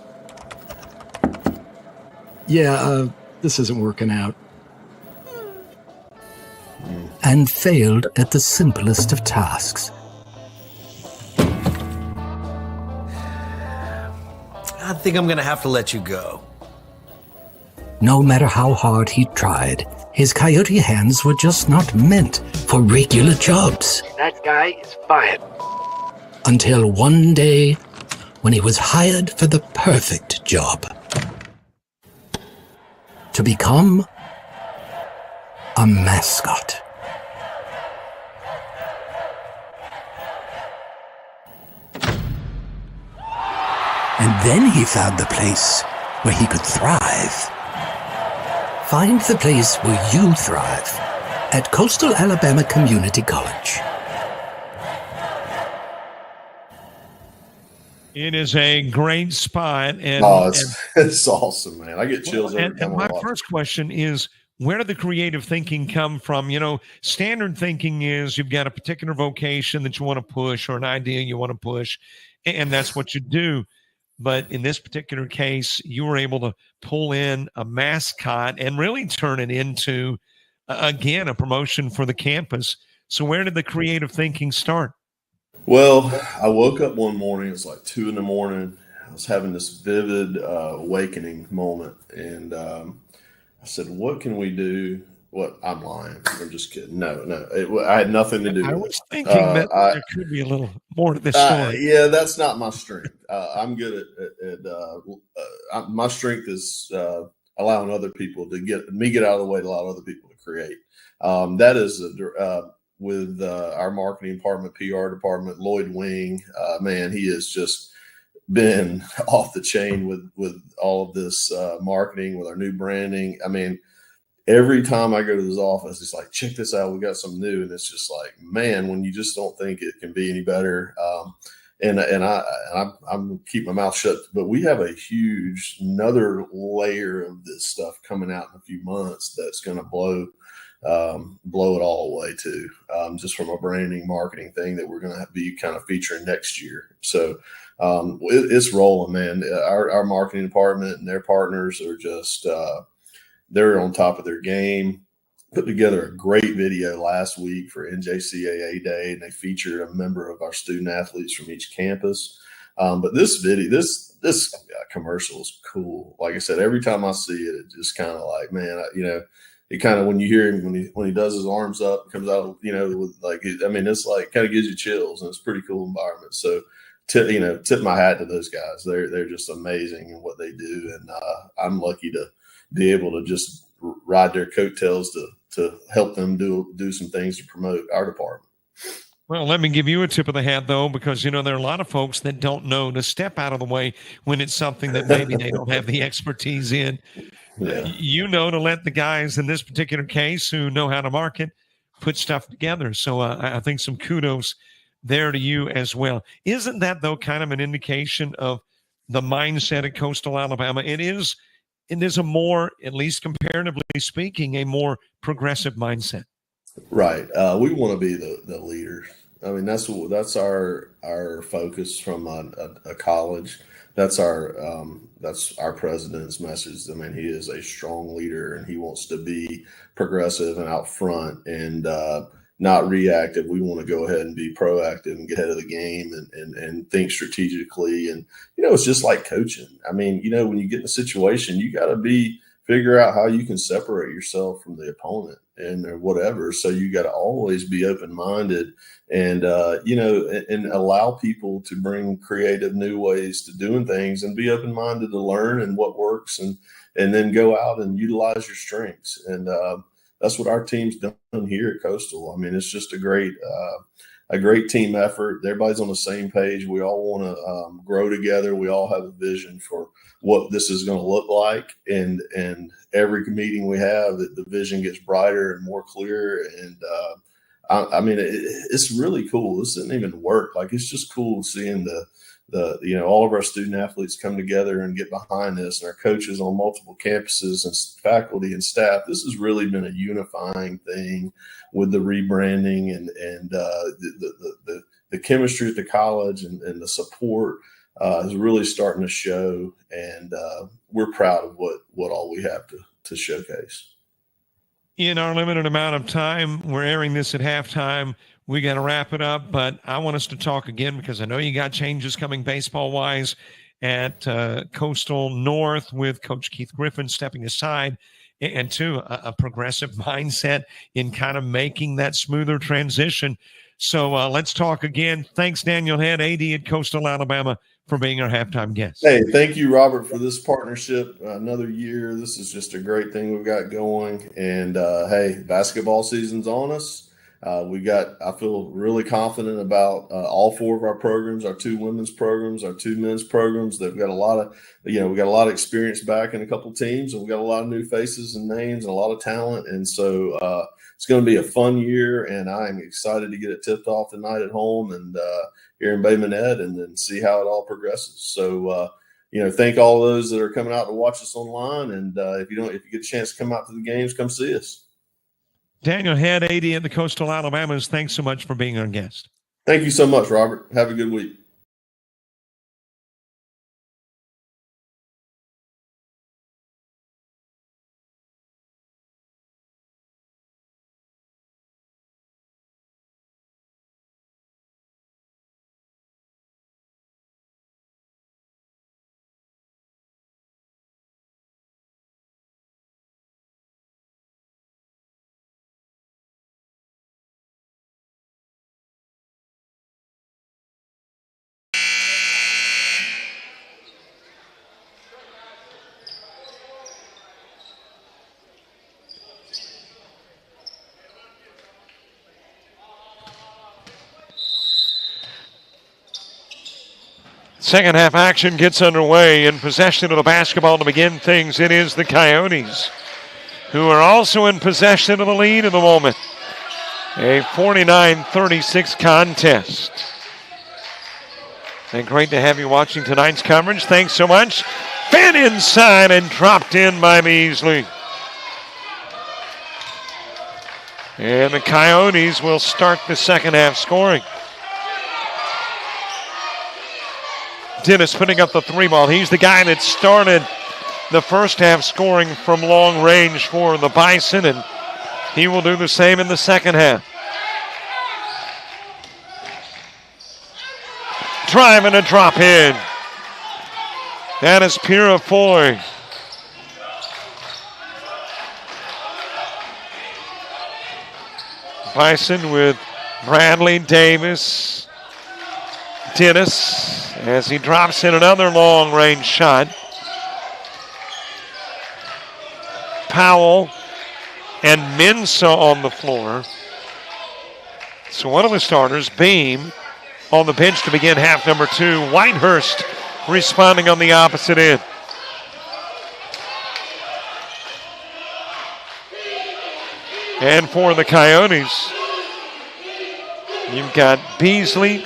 Yeah, this isn't working out. And failed at the simplest of tasks. I think I'm going to have to let you go. No matter how hard he tried, his coyote hands were just not meant for regular jobs. That guy is fired. Until one day, when he was hired for the perfect job. To become a mascot. And then he found the place where he could thrive. Find the place where you thrive at Coastal Alabama Community College. It is a great spot. And, it's awesome, man. I get chills every time. And my first question is, where did the creative thinking come from? Standard thinking is you've got a particular vocation that you want to push or an idea you want to push, and that's what you do. But in this particular case, you were able to pull in a mascot and really turn it into, again, a promotion for the campus. So where did the creative thinking start? Well, I woke up one morning. It was like 2 a.m. I was having this vivid awakening moment. And I said, what can we do? What? I'm lying. I'm just kidding. No. I had nothing to do with it. I was thinking that there could be a little more to this story. Yeah, that's not my strength. I'm good at my strength is allowing other people to get out of the way to allow other people to create. That is with our marketing department, PR department, Lloyd Wing. Man, he has just been off the chain with all of this marketing, with our new branding. I mean, every time I go to his office, he's like, check this out. We got something new. And it's just like, man, when you just don't think it can be any better. And I'm keep my mouth shut, but we have another layer of this stuff coming out in a few months that's going to blow it all away too. Just from a branding marketing thing that we're going to be kind of featuring next year. So it's rolling, man. Our marketing department and their partners are just they're on top of their game. Put together a great video last week for NJCAA Day, and they featured a member of our student athletes from each campus. But this commercial is cool. Like I said, every time I see it, it just kind of like, man, it kind of, when you hear him when he does his arms up, comes out, with it's like kind of gives you chills, and it's a pretty cool environment. So, tip my hat to those guys. They're just amazing in what they do, and I'm lucky to be able to just ride their coattails to help them do some things to promote our department. Well, let me give you a tip of the hat, though, because, there are a lot of folks that don't know to step out of the way when it's something that maybe they don't have the expertise in. Yeah. To let the guys in this particular case who know how to market put stuff together. So I think some kudos there to you as well. Isn't that, though, kind of an indication of the mindset at Coastal Alabama? It is a more, at least comparatively speaking, a more progressive mindset. Right. We want to be the leaders. I mean, that's our focus from a college. That's our president's message. I mean, he is a strong leader, and he wants to be progressive and out front and not reactive. We want to go ahead and be proactive and get ahead of the game and think strategically. And, it's just like coaching. I mean, when you get in a situation, you got to figure out how you can separate yourself from the opponent or whatever. So you got to always be open-minded and, and allow people to bring creative new ways to doing things and be open-minded to learn and what works and then go out and utilize your strengths. And that's what our team's done here at Coastal. I mean, it's just a great team effort. Everybody's on the same page. We all want to grow together. We all have a vision for what this is going to look like. And every meeting we have, the vision gets brighter and more clear. And it's really cool. This didn't even work. Like, it's just cool seeing all of our student athletes come together and get behind this, and our coaches on multiple campuses and faculty and staff. This has really been a unifying thing with the rebranding and the chemistry at the college and the support is really starting to show. And we're proud of what all we have to showcase. In our limited amount of time, we're airing this at halftime. We got to wrap it up, but I want us to talk again because I know you got changes coming baseball-wise at Coastal North with Coach Keith Griffin stepping aside, and two, a progressive mindset in kind of making that smoother transition. So let's talk again. Thanks, Daniel Head, AD at Coastal Alabama, for being our halftime guest. Hey, thank you, Robert, for this partnership. Another year. This is just a great thing we've got going. And, hey, basketball season's on us. I feel really confident about all four of our programs, our two women's programs, our two men's programs. They've got a lot of, we got a lot of experience back in a couple teams, and we got a lot of new faces and names and a lot of talent. And so it's going to be a fun year, and I'm excited to get it tipped off tonight at home and here in Bay Minette, and then see how it all progresses. So, thank all those that are coming out to watch us online. And if you get a chance to come out to the games, come see us. Daniel Head, AD at the Coastal Alabamas, thanks so much for being our guest. Thank you so much, Robert. Have a good week. Second half action gets underway. In possession of the basketball to begin things, it is the Coyotes, who are also in possession of the lead at the moment. A 49-36 contest. And great to have you watching tonight's coverage. Thanks so much. Fed inside and dropped in by Beasley. And the Coyotes will start the second half scoring. Dennis putting up the 3 ball. He's the guy that started the first half scoring from long range for the Bison, and he will do the same in the second half. Drive and a drop in. That is Purifoy. Bison with Bradley, Davis, Dennis as he drops in another long-range shot. Powell and Mensah on the floor. So one of the starters, Beam, on the bench to begin half number 2. Whitehurst responding on the opposite end. And for the Coyotes, you've got Beasley,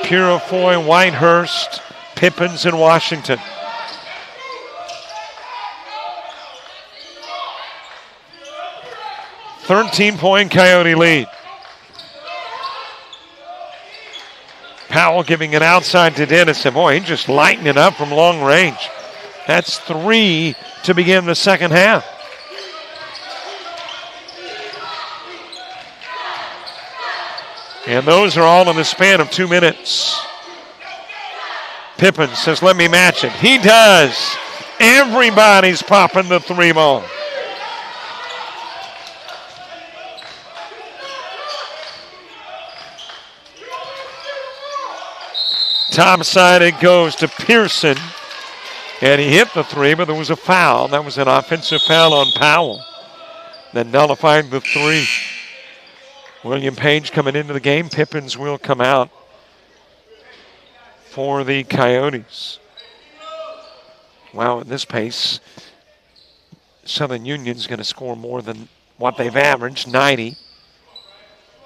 Purifoy, Whitehurst, Pippins, and Washington. .13 Coyote lead. Powell giving it outside to Dennis, and boy, he's just lighting it up from long range. That's 3 to begin the second half. And those are all in the span of 2 minutes. Pippin says, let me match it. He does. Everybody's popping the 3 ball. Top side it goes to Pearson. And he hit the 3, but there was a foul. That was an offensive foul on Powell that nullified the 3. William Page coming into the game. Pippins will come out for the Coyotes. Wow, at this pace, Southern Union's going to score more than what they've averaged, 90.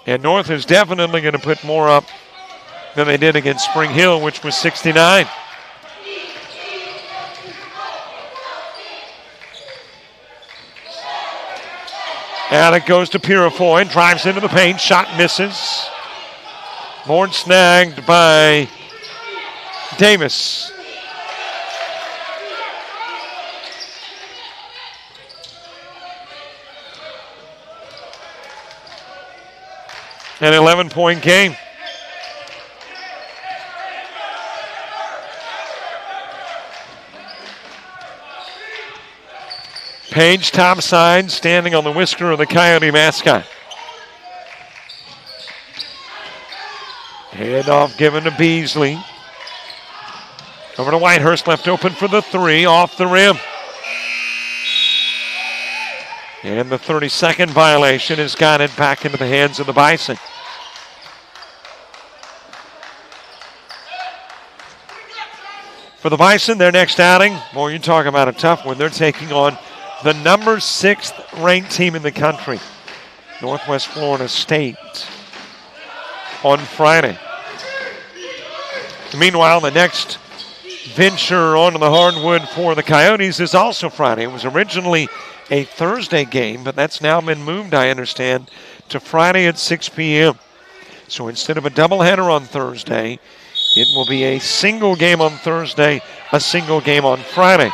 And North is definitely going to put more up than they did against Spring Hill, which was 69. Out it goes to Purifoy, drives into the paint, shot misses. Board snagged by Davis. An 11-point game. Page topside, standing on the whisker of the Coyote mascot. Handoff given to Beasley. Over to Whitehurst, left open for the 3, off the rim. And the 30-second violation has got it back into the hands of the Bison. For the Bison, their next outing, boy, you talk about a tough one. They're taking on the number 6th ranked team in the country, Northwest Florida State, on Friday. Meanwhile, the next venture onto the hardwood for the Coyotes is also Friday. It was originally a Thursday game, but that's now been moved, I understand, to Friday at 6 p.m. So instead of a doubleheader on Thursday, it will be a single game on Thursday, a single game on Friday.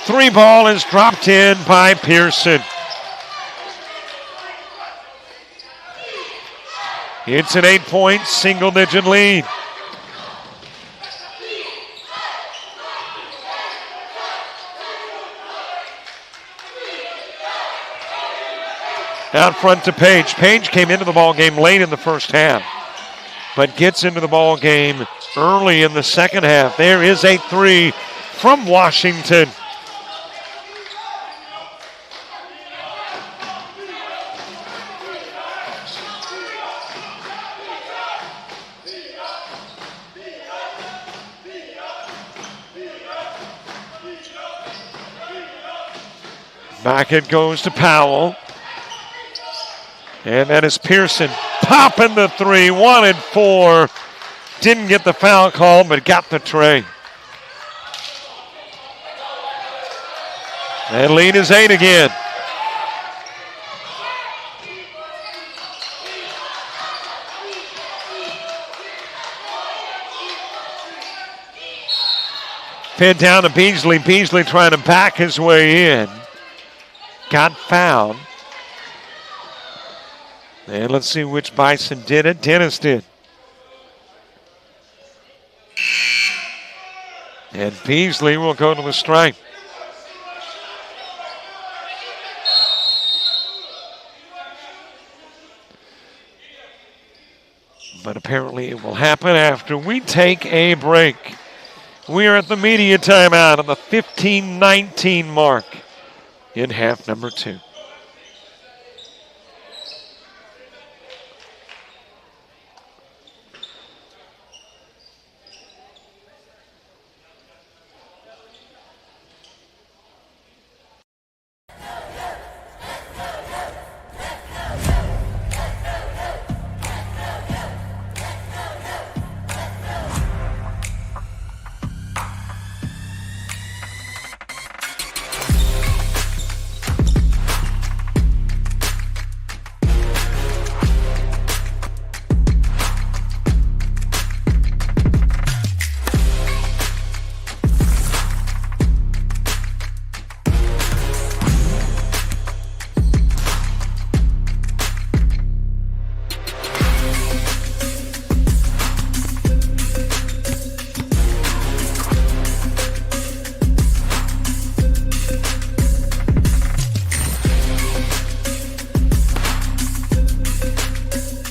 3 ball is dropped in by Pearson. It's an 8-point single-digit lead. Out front to Page. Page came into the ball game late in the first half, but gets into the ball game early in the second half. There is a 3 from Washington. Back it goes to Powell. And that is Pearson popping the 3, 1 and 4. Didn't get the foul call, but got the tray. And lead is 8 again. Fed down to Beasley. Beasley trying to back his way in. Got fouled. And let's see which Bison did it. Dennis did. And Beasley will go to the strike. But apparently it will happen after we take a break. We are at the media timeout on the 15-19 mark in half number 2.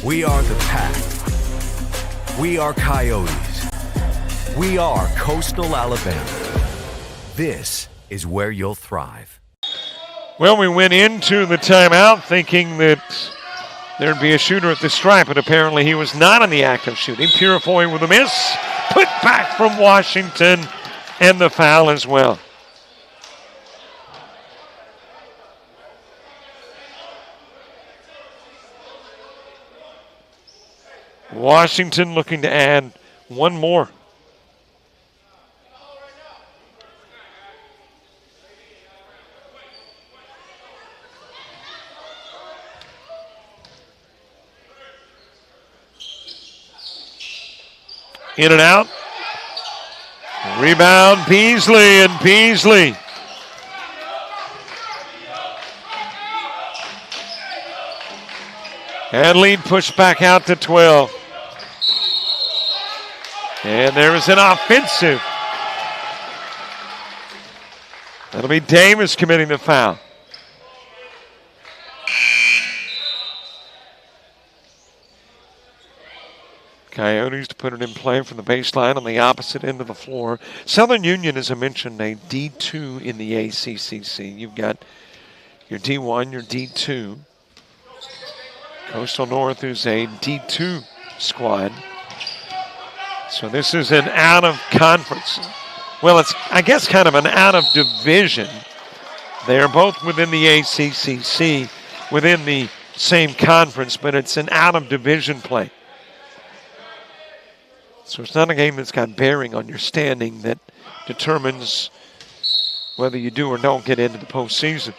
We are the Pack. We are Coyotes. We are Coastal Alabama. This is where you'll thrive. Well, we went into the timeout thinking that there'd be a shooter at the stripe, but apparently he was not in the act of shooting. Purifoy with a miss. Put back from Washington, and the foul as well. Washington looking to add one more. In and out. Rebound, Beasley, and Beasley. And lead pushed back out to 12. And there is an offensive. That'll be Davis committing the foul. Coyotes to put it in play from the baseline on the opposite end of the floor. Southern Union, as I mentioned, a D2 in the ACCC. You've got your D1, your D2. Coastal North is a D2 squad. So this is an out-of-conference. Well, it's, I guess, kind of an out-of-division. They are both within the ACCC, within the same conference, but it's an out-of-division play. So it's not a game that's got bearing on your standing that determines whether you do or don't get into the postseason.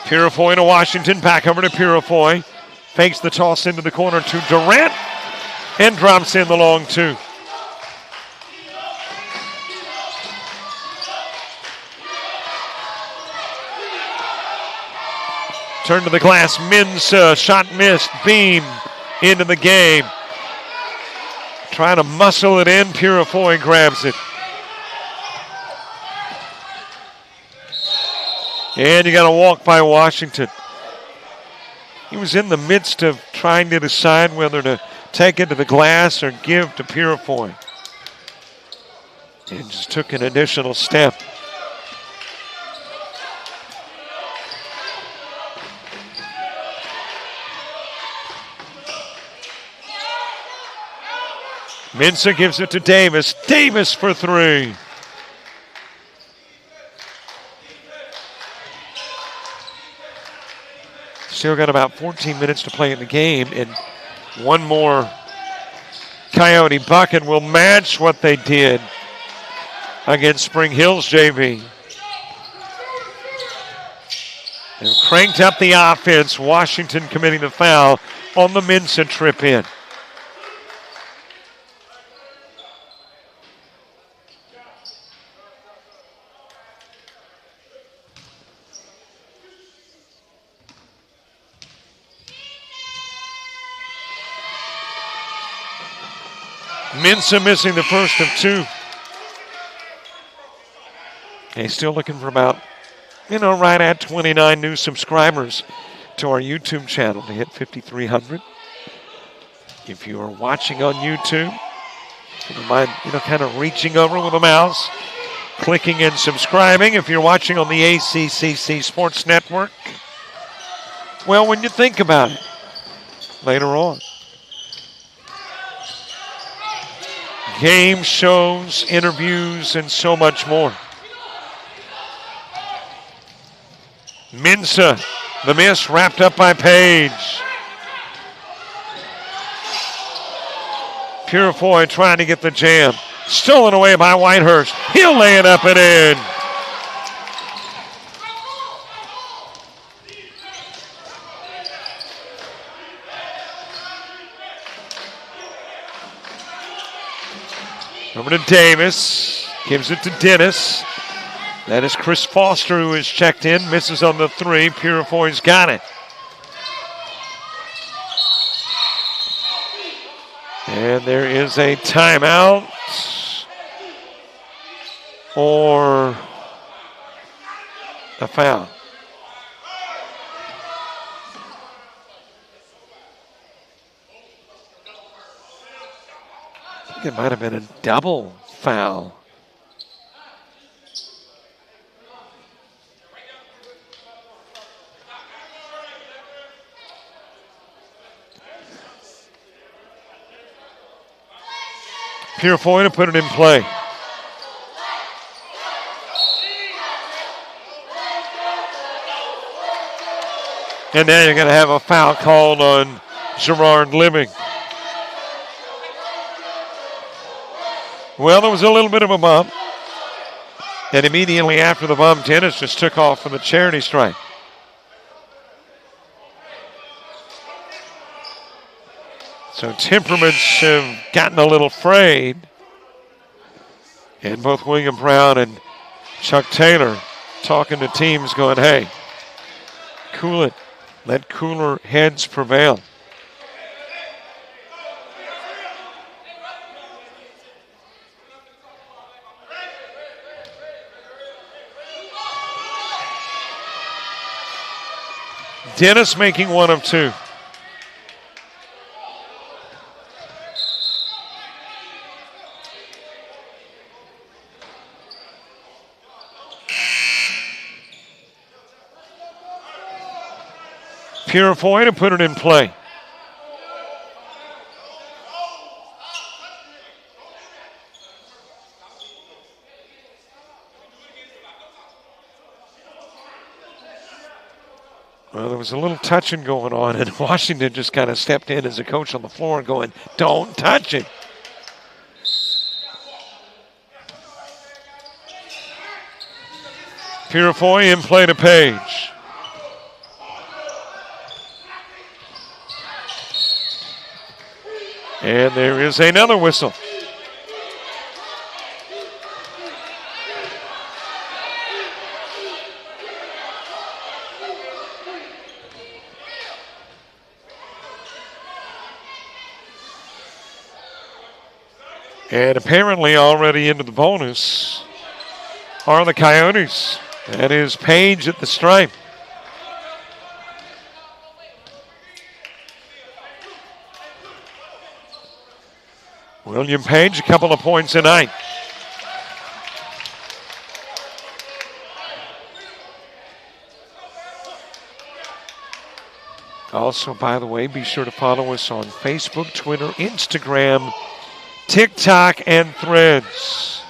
Purifoy to Washington, back over to Purifoy. Fakes the toss into the corner to Durant and drops in the long two. Turn to the glass, Mensah, shot missed, Beam into the game. Trying to muscle it in, Purifoy grabs it. And you got a walk by Washington. He was in the midst of trying to decide whether to take it to the glass or give to Purifoy. And just took an additional step. Mensah gives it to Davis. Davis for three. Still got about 14 minutes to play in the game, and one more Coyote bucket will match what they did against Spring Hills JV. They've cranked up the offense. Washington committing the foul on the Mensah trip in. Mensah missing the first of two. He's still looking for about, right at 29 new subscribers to our YouTube channel to hit 5,300. If you are watching on YouTube, don't mind, kind of reaching over with a mouse, clicking and subscribing. If you're watching on the ACCC Sports Network, well, when you think about it, later on, game shows, interviews, and so much more. Mensah, the miss, wrapped up by Page. Purifoy trying to get the jam. Stolen away by Whitehurst. He'll lay it up and in. Over to Davis. Gives it to Dennis. That is Chris Foster who is checked in. Misses on the three. Purifoy's got it. And there is a timeout or a foul. I think it might have been a double foul. Purifoy to put it in play. And now you're going to have a foul called on Gerard Living. Well, there was a little bit of a bump. And immediately after the bump, Dennis just took off for the charity strike. So temperaments have gotten a little frayed. And both William Brown and Chuck Taylor talking to teams going, hey, cool it. Let cooler heads prevail. Dennis making one of two. Purifoy to put it in play. Well, there was a little touching going on, and Washington just kind of stepped in as a coach on the floor going, don't touch it. Purifoy in play to Page. And there is another whistle. And apparently already into the bonus are the Coyotes. That is Page at the stripe. William Page, a couple of points tonight. Also, by the way, be sure to follow us on Facebook, Twitter, Instagram, TikTok, and Threads.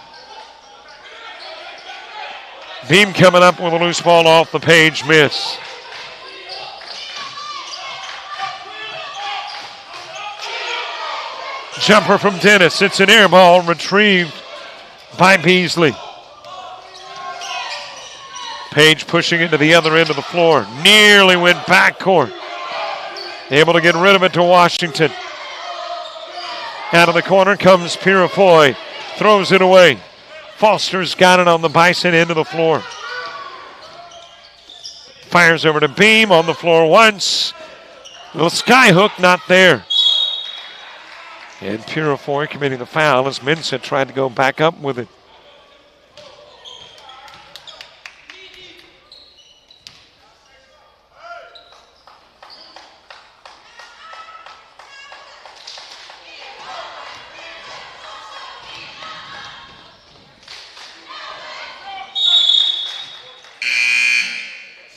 Beam coming up with a loose ball off the Page miss. Jumper from Dennis. It's an air ball retrieved by Beasley. Page pushing it to the other end of the floor. Nearly went backcourt. Able to get rid of it to Washington. Out of the corner comes Purifoy. Throws it away. Foster's got it on the Bison end of the floor. Fires over to Beam on the floor once. Little sky hook not there. And Purifoy committing the foul as Mensah tried to go back up with it.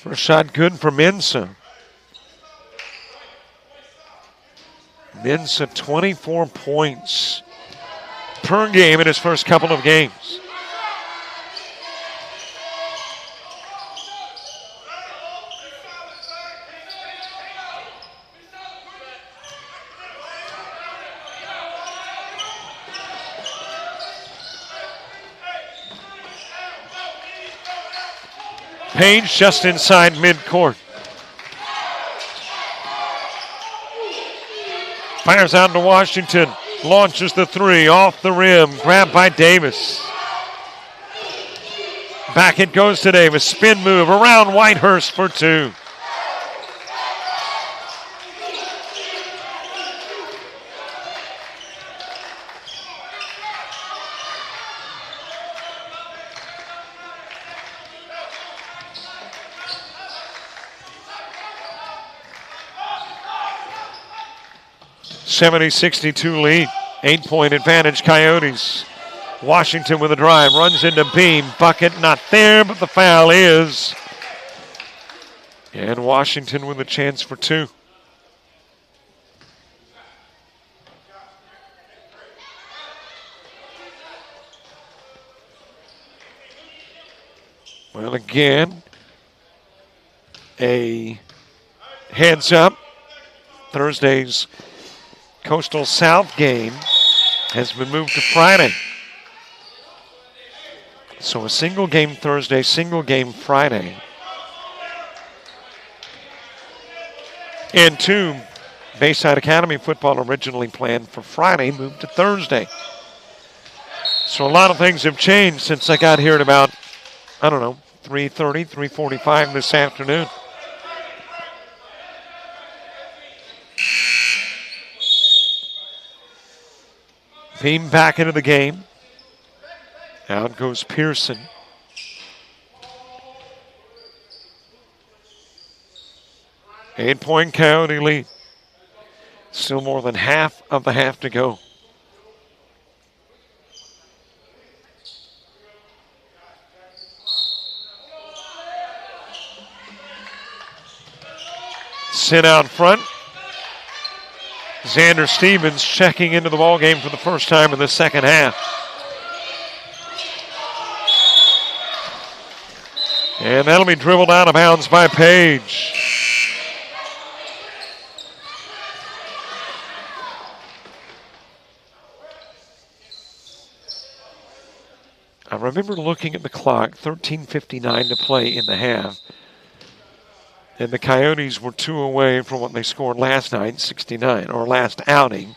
First shot good for Mensah. Mensah 24 points per game in his first couple of games. Page just inside midcourt. Fires out to Washington. Launches the three off the rim. Grabbed by Davis. Back it goes to Davis. Spin move around Whitehurst for two. (70-62) lead. 8-point advantage, Coyotes. Washington with a drive, runs into Beam. Bucket not there, but the foul is. And Washington with a chance for two. Well, again, a heads up. Thursday's Coastal South game has been moved to Friday. So a single game Thursday, single game Friday. And two, Bayside Academy football originally planned for Friday moved to Thursday. So a lot of things have changed since I got here at about, 3:30, 3:45 this afternoon. Beam back into the game. Out goes Pearson. Eight-point Coyote lead. Still more than half of the half to go. Sit out front. Xander Stevens checking into the ballgame for the first time in the second half. And that'll be dribbled out of bounds by Page. I remember looking at the clock, 13:59 to play in the half. And the Coyotes were two away from what they scored last night, 69, or last outing,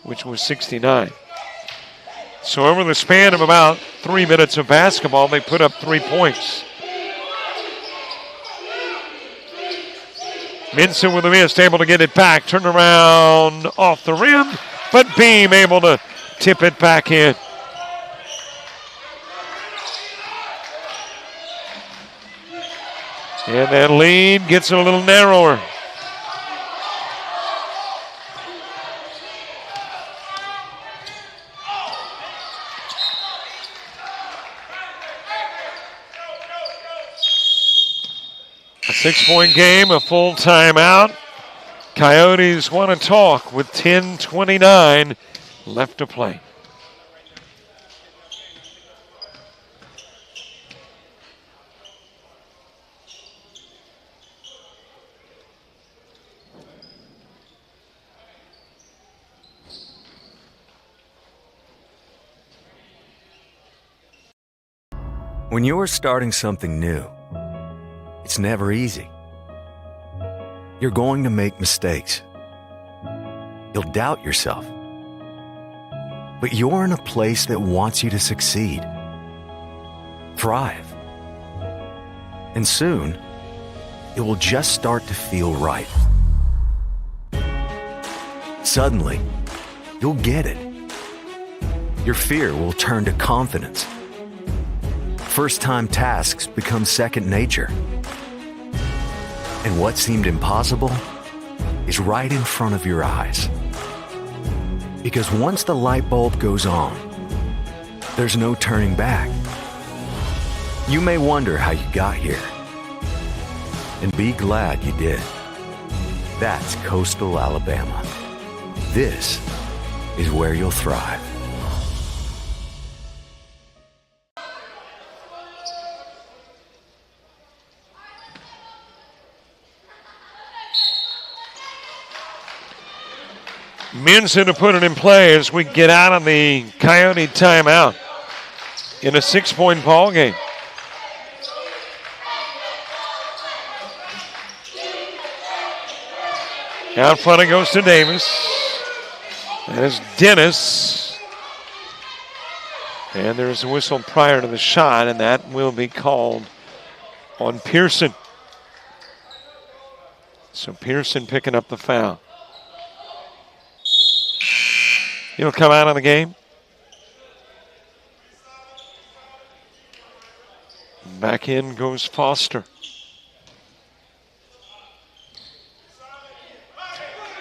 which was 69. So over the span of about 3 minutes of basketball, they put up 3 points. Mensah with a miss, able to get it back, turn around off the rim, but Beam able to tip it back in. And that lead gets a little narrower. A 6-point game, a full timeout. Coyotes want to talk with 10:29 left to play. When you're starting something new, it's never easy. You're going to make mistakes. You'll doubt yourself. But you're in a place that wants you to succeed, thrive. And soon, it will just start to feel right. Suddenly, you'll get it. Your fear will turn to confidence. First-time tasks become second nature. And what seemed impossible is right in front of your eyes. Because once the light bulb goes on, there's no turning back. You may wonder how you got here, and be glad you did. That's Coastal Alabama. This is where you'll thrive. Minson to put it in play as we get out of the Coyote timeout in a 6-point ball game. Out front it goes to Davis. That is Dennis. And there's a whistle prior to the shot, and that will be called on Pearson. So Pearson picking up the foul. He'll come out of the game. Back in goes Foster.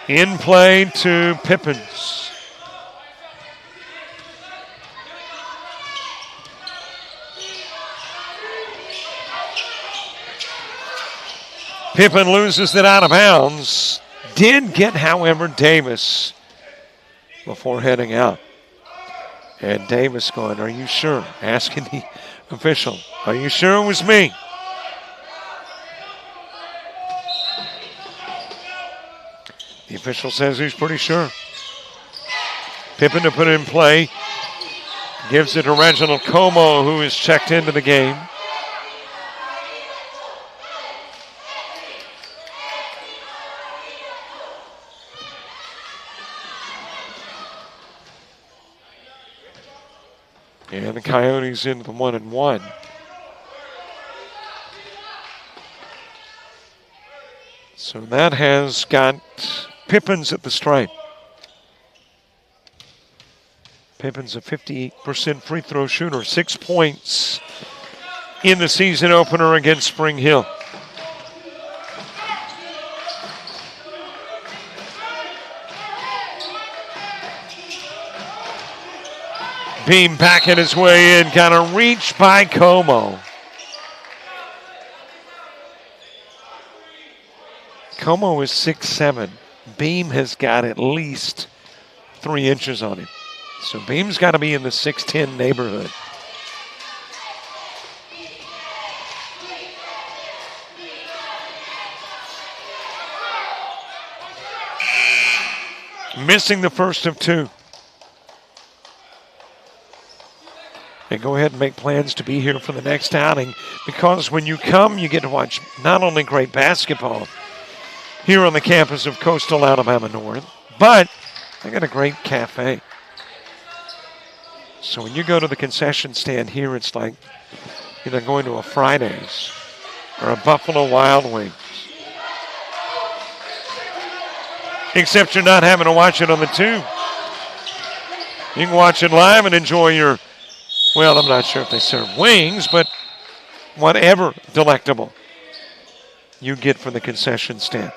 In play to Pippins. Pippen loses it out of bounds. Did get, however, Davis before heading out. And Davis going, "Are you sure?" Asking the official, "Are you sure it was me?" The official says he's pretty sure. Pippen to put it in play. Gives it to Reginald Como, who is checked into the game. And the Coyotes into the 1-1. So that has got Pippins at the stripe. Pippins a 58% free throw shooter, 6 points in the season opener against Spring Hill. Beam backing his way in, got a reach by Como. Como is 6'7". Beam has got at least 3 inches on him. So Beam's got to be in the 6'10" neighborhood. Missing the first of 2. They go ahead and make plans to be here for the next outing, because when you come, you get to watch not only great basketball here on the campus of Coastal Alabama North, but they got a great cafe. So when you go to the concession stand here, it's like, you know, going to a Fridays or a Buffalo Wild Wings. Except you're not having to watch it on the tube. You can watch it live and enjoy your, well, I'm not sure if they serve wings, but whatever delectable you get from the concession stand.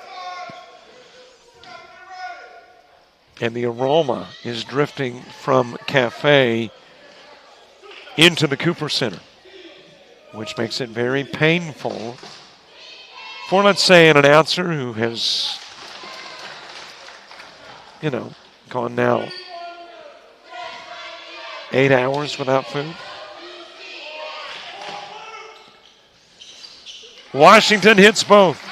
And the aroma is drifting from cafe into the Cooper Center, which makes it very painful for, let's say, an announcer who has, you know, gone now 8 hours without food. Washington hits both.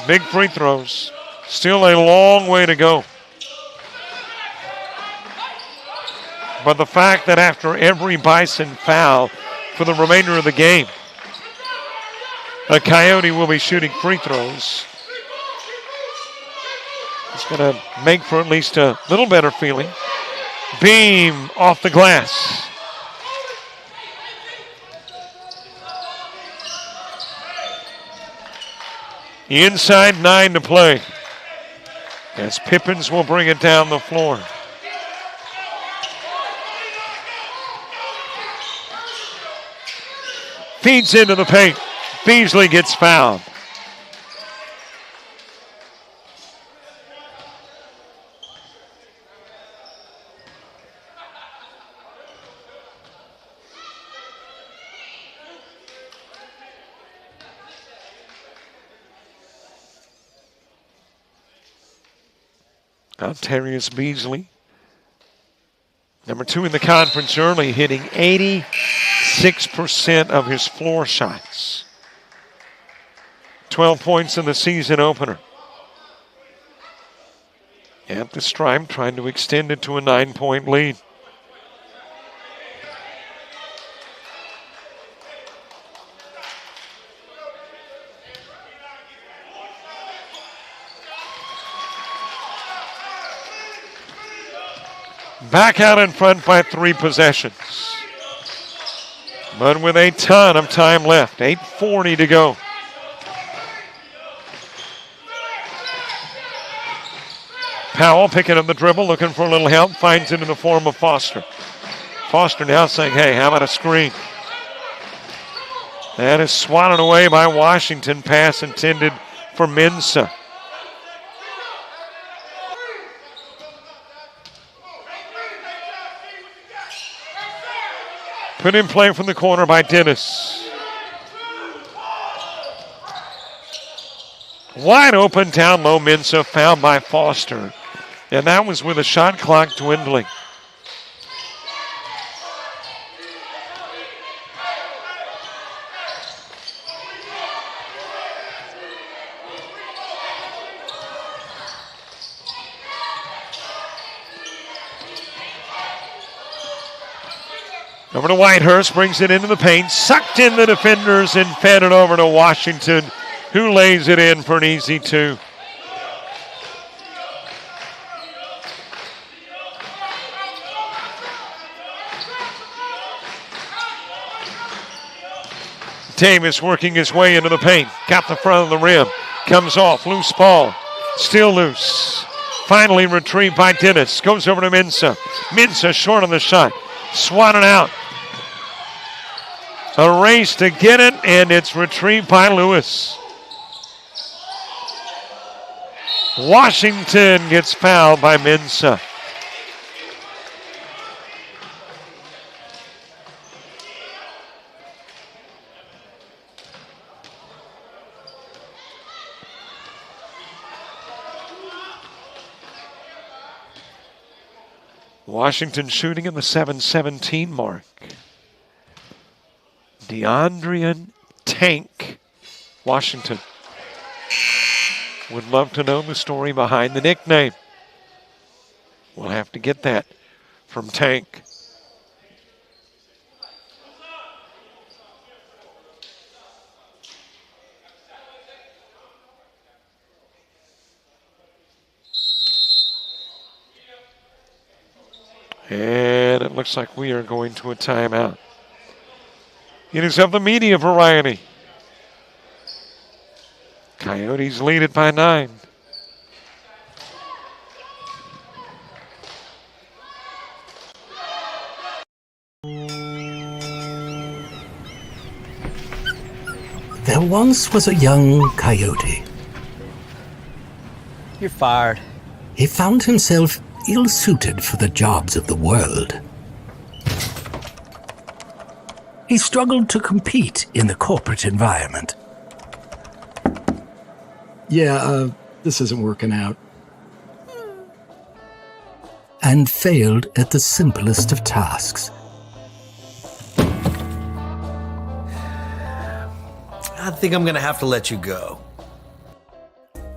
Big free throws. Still a long way to go. But the fact that after every Bison foul for the remainder of the game, a Coyote will be shooting free throws, it's going to make for at least a little better feeling. Beam off the glass. Inside 9 to play, as Pippins will bring it down the floor. Feeds into the paint. Beasley gets fouled. Altarius Beasley, number 2 in the conference early, hitting 86% of his floor shots. 12 points in the season opener. At the stripe, trying to extend it to a 9-point lead. Back out in front by 3 possessions. But with a ton of time left. 8:40 to go. Powell picking up the dribble, looking for a little help. Finds it in the form of Foster. Foster now saying, hey, how about a screen? That is swatted away by Washington. Pass intended for Mensah. Put in play from the corner by Dennis. Wide open down low, Mensah fouled by Foster. And that was with a shot clock dwindling. Over to Whitehurst, brings it into the paint, sucked in the defenders and fed it over to Washington, who lays it in for an easy 2. Davis working his way into the paint, got the front of the rim, comes off, loose ball, still loose. Finally retrieved by Dennis, goes over to Mensah. Mensah short on the shot, swatted out. A race to get it, and it's retrieved by Lewis. Washington gets fouled by Mensah. Washington shooting in the 7:17 mark. DeAndrian Tank Washington. Would love to know the story behind the nickname. We'll have to get that from Tank. And it looks like we are going to a timeout. It is of the media variety. Coyotes lead it by 9. There once was a young coyote. You're fired. He found himself ill-suited for the jobs of the world. He struggled to compete in the corporate environment. Yeah, this isn't working out. And failed at the simplest of tasks. I think I'm gonna have to let you go.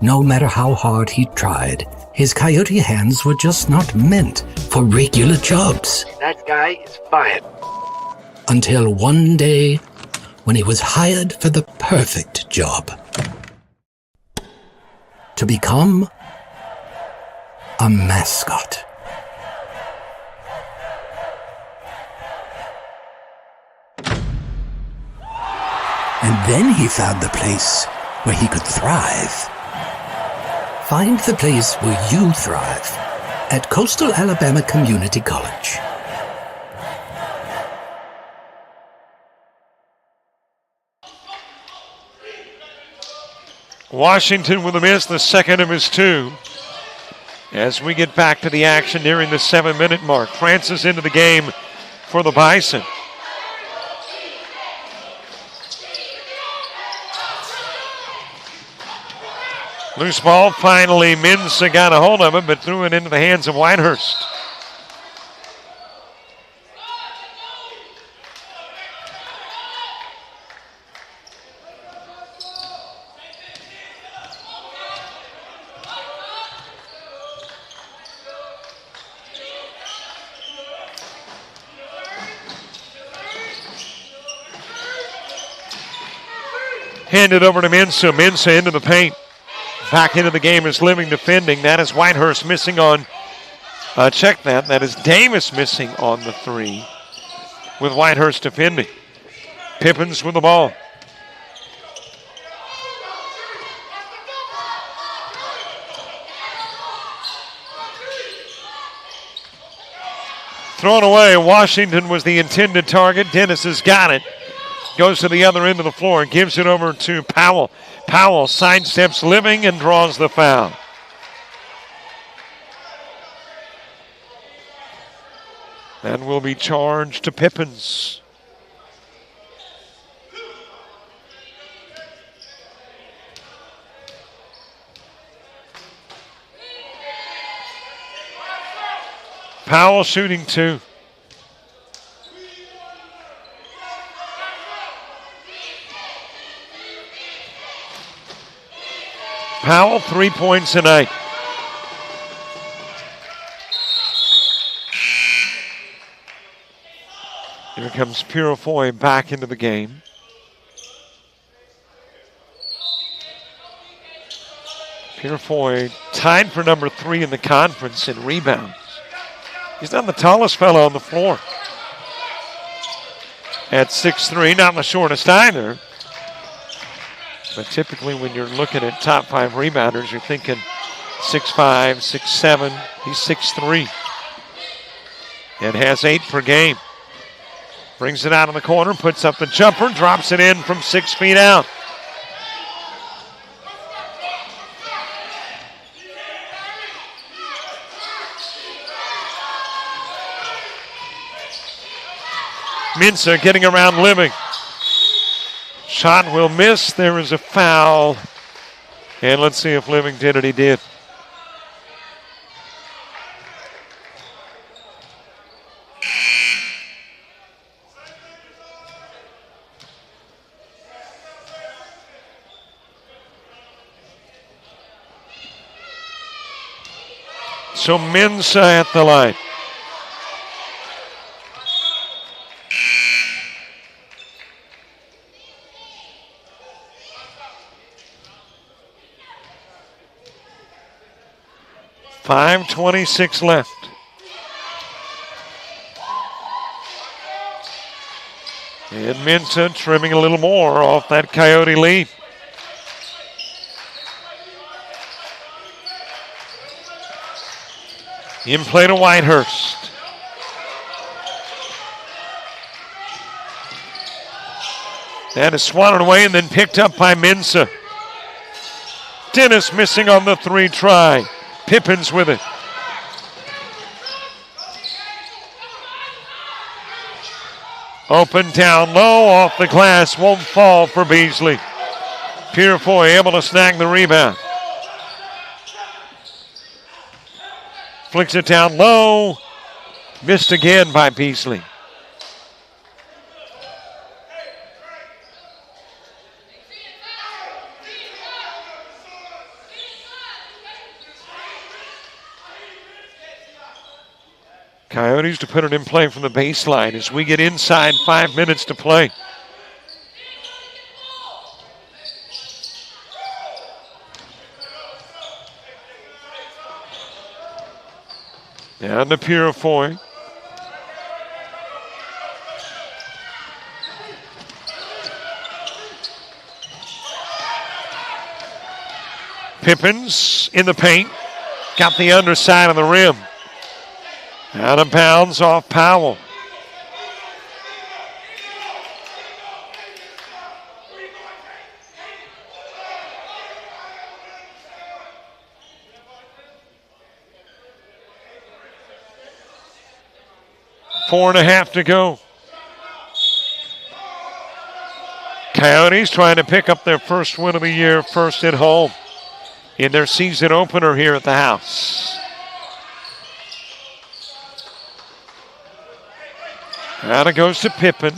No matter how hard he tried, his coyote hands were just not meant for regular jobs. That guy is fired. Until one day, when he was hired for the perfect job. To become a mascot. And then he found the place where he could thrive. Find the place where you thrive at Coastal Alabama Community College. Washington with a miss, the second of his two. As we get back to the action nearing the 7-minute mark. Francis into the game for the Bison. Loose ball, finally Minsa got a hold of it, but threw it into the hands of Whitehurst. Handed over to Minsa. Minsa into the paint. Back into the game is Living defending. That is Whitehurst missing on, check that. That is Davis missing on the three with Whitehurst defending. Pippins with the ball. Thrown away. Washington was the intended target. Dennis has got it. Goes to the other end of the floor and gives it over to Powell. Powell sidesteps Living and draws the foul. That will be charged to Pippins. Powell shooting two. Powell, 3 points tonight. Here comes Purifoy back into the game. Purifoy tied for number 3 in the conference in rebounds. He's not the tallest fellow on the floor. At 6'3", not the shortest either. But typically when you're looking at top 5 rebounders, you're thinking 6'5", 6'7". He's 6'3". And has 8 per game. Brings it out in the corner, puts up the jumper, drops it in from 6 feet out. Minsa getting around Living. Shot will miss. There is a foul. And let's see if Living did it. He did. So Minsa at the line. .5:26 left. And Minsa trimming a little more off that Coyote lead. In play to Whitehurst. That is swatted away and then picked up by Minsa. Dennis missing on the 3 try. Pippins with it. Open down low, off the glass, won't fall for Beasley. Purifoy able to snag the rebound. Flicks it down low. Missed again by Beasley. Coyotes to put it in play from the baseline as we get inside 5 minutes to play. Down to Purifoy. Pippins in the paint. Got the underside of the rim. Out of bounds off Powell. 4.5 to go. Coyotes trying to pick up their first win of the year, first at home in their season opener here at the house. Out it goes to Pippen.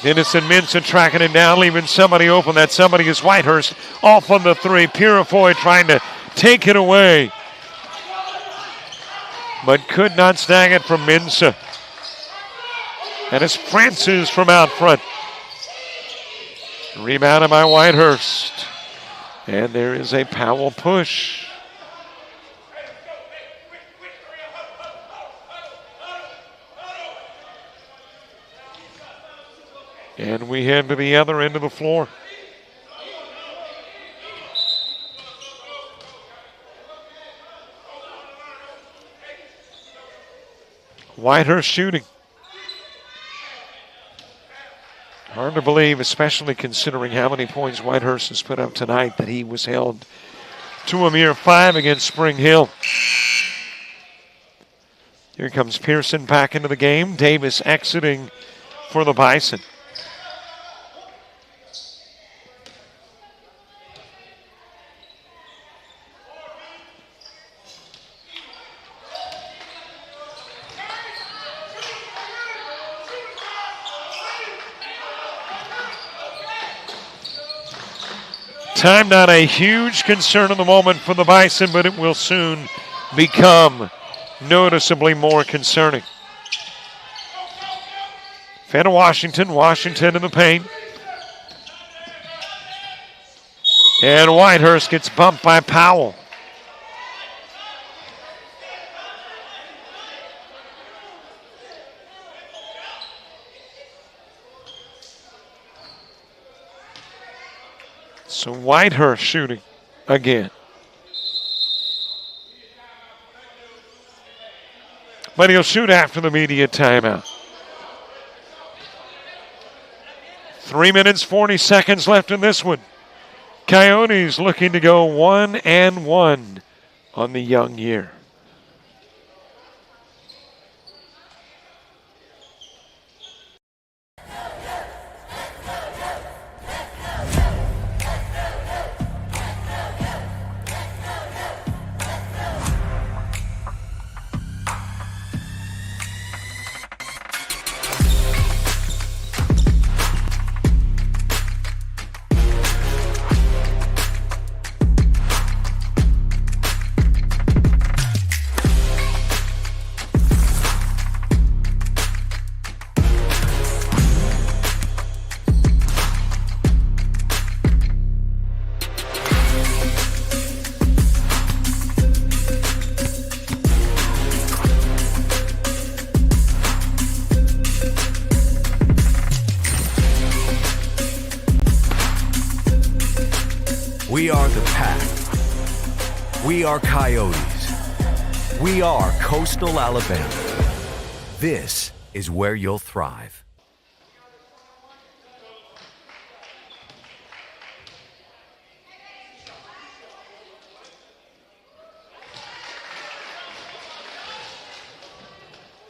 Denison Mensah tracking it down, leaving somebody open. That somebody is Whitehurst off on the three. Purifoy trying to take it away, but could not snag it from Mensah. And it's Francis from out front. Rebounded by Whitehurst. And there is a Powell push. And we head to the other end of the floor. Whitehurst shooting. Hard to believe, especially considering how many points Whitehurst has put up tonight, that he was held to a mere 5 against Spring Hill. Here comes Pearson back into the game. Davis exiting for the Bison. Time not a huge concern in the moment for the Bison, but it will soon become noticeably more concerning. Fan of Washington in the paint. And Whitehurst gets bumped by Powell. So Whitehurst shooting again. But he'll shoot after the media timeout. 3 minutes, 40 seconds left in this one. Coyotes looking to go 1-1 on the young year. We are the Pack. We are Coyotes. We are Coastal Alabama. This is where you'll thrive.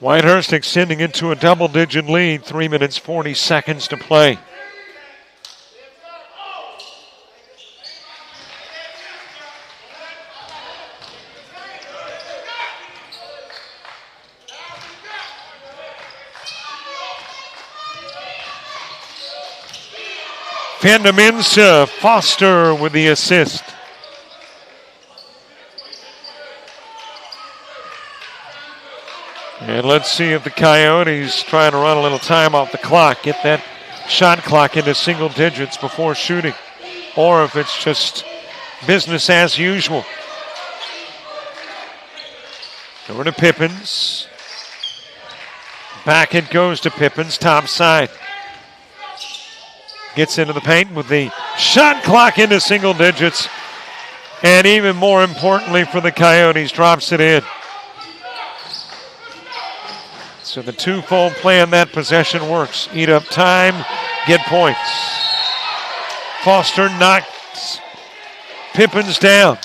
Whitehurst extending into a double-digit lead, 3 minutes, 40 seconds to play. Mensah, Foster with the assist. And let's see if the Coyotes trying to run a little time off the clock, get that shot clock into single digits before shooting, or if it's just business as usual. Over to Pippins. Back it goes to Pippins, top side. Gets into the paint with the shot clock into single digits. And even more importantly for the Coyotes, drops it in. So the twofold play on that possession works. Eat up time, get points. Foster knocks Pippins down.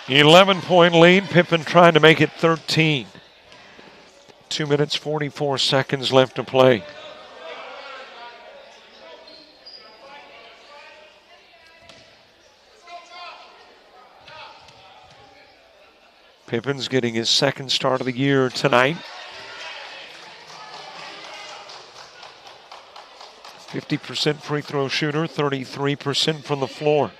11-point lead. Pippen trying to make it 13. 2 minutes, 44 seconds left to play. Pippen's getting his second start of the year tonight. 50% free throw shooter, 33% from the floor.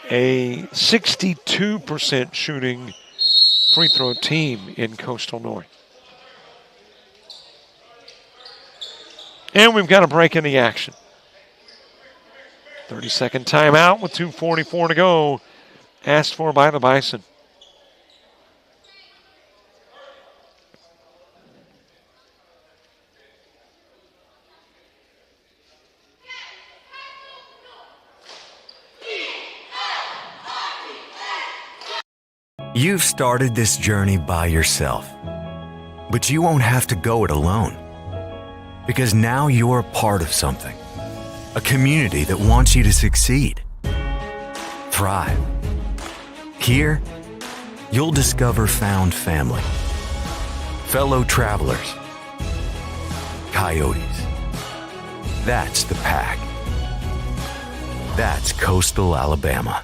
A 62% shooting free throw team in Coastal North. And we've got a break in the action. 30-second timeout with 2:44 to go. Asked for by the Bison. You've started this journey by yourself, but you won't have to go it alone. Because now you're a part of something, a community that wants you to succeed, thrive. Here, you'll discover found family, fellow travelers, coyotes. That's the pack. That's Coastal Alabama.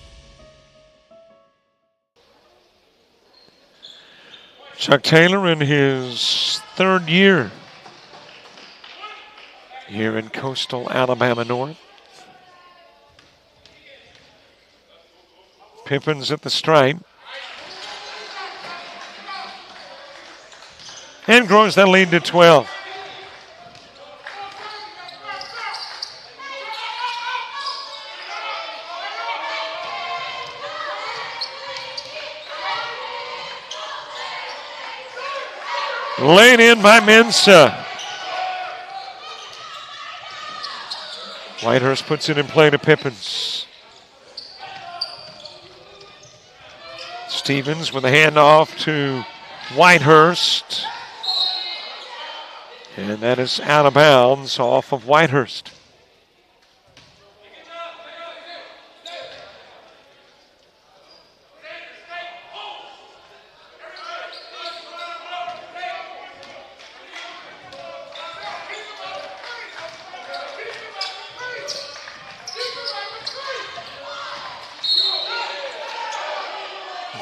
Chuck Taylor in his third year here in Coastal Alabama North. Pippen's at the stripe. And grows that lead to 12. Laid in by Mensah. Whitehurst puts it in play to Pippens. Stevens with a handoff to Whitehurst. And that is out of bounds off of Whitehurst.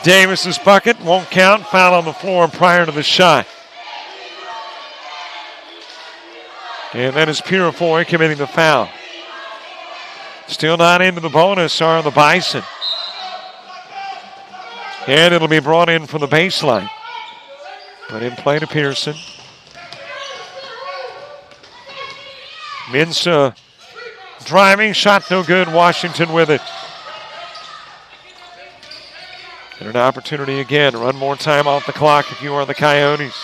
Davis's bucket won't count. Foul on the floor prior to the shot. And that is Purifoy committing the foul. Still not into the bonus are the Bison. And it'll be brought in from the baseline. But in play to Pearson. Mensah driving, shot no good. Washington with it. And an opportunity again. Run more time off the clock if you are the Coyotes.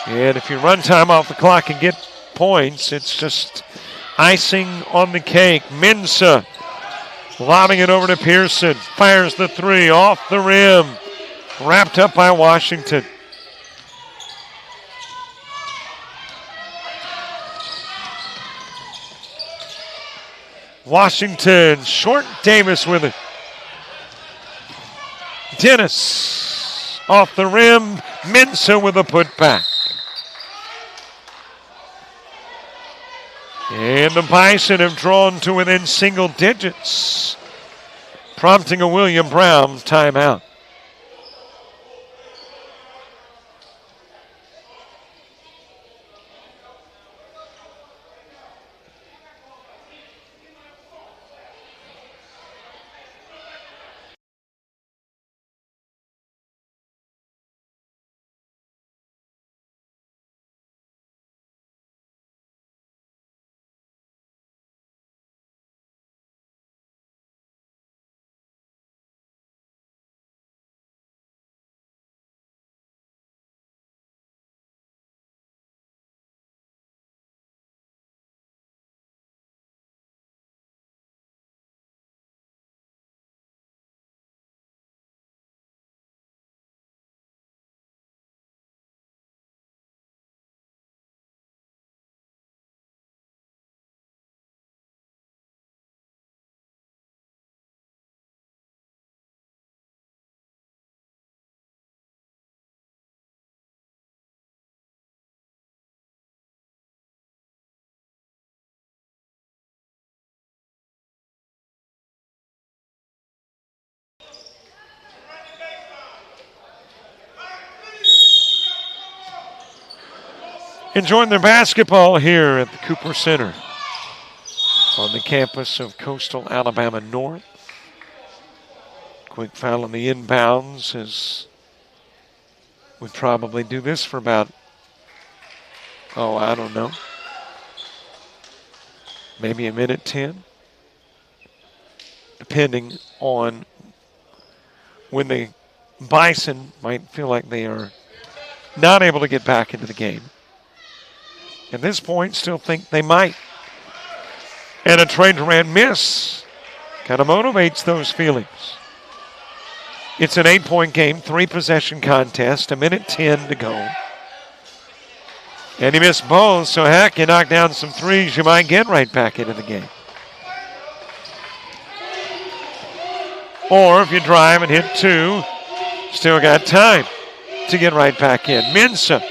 And if you run time off the clock and get points, it's just icing on the cake. Mensah lobbing it over to Pearson. Fires the three off the rim. Wrapped up by Washington. Washington, short Davis with it. Dennis off the rim. Mensah with a putback. And the Bison have drawn to within single digits, prompting a William Brown timeout. enjoying their basketball here at the Cooper Center on the campus of Coastal Alabama North. Quick foul on the inbounds as we probably do this for about, I don't know, maybe a minute 10, depending on when the Bison might feel like they are not able to get back into the game. At this point, still think they might. And a Trey Durant miss kind of motivates those feelings. It's an 8-point game, 3-possession contest, a minute 10 to go. And he missed both, so heck, you knock down some threes, you might get right back into the game. Or if you drive and hit 2, still got time to get right back in. Mensah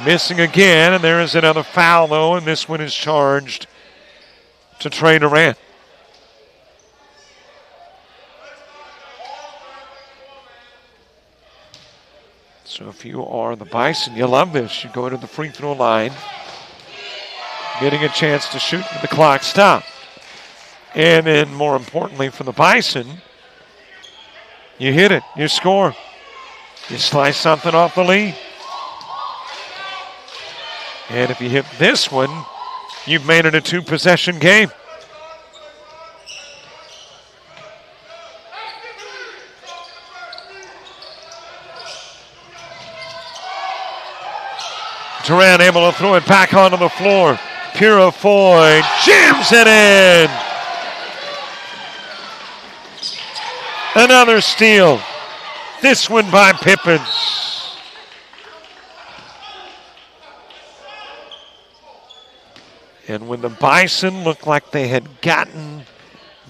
missing again, and there is another foul, though, and this one is charged to Trey Durant. So if you are the Bison, you love this. You go to the free throw line, getting a chance to shoot with the clock stopped. And then, more importantly for the Bison, you hit it, you score. You slice something off the lead. And if you hit this one, you've made it a 2-possession game. Durant able to throw it back onto the floor. Purifoy jams it in. Another steal. This one by Pippins. And when the Bison looked like they had gotten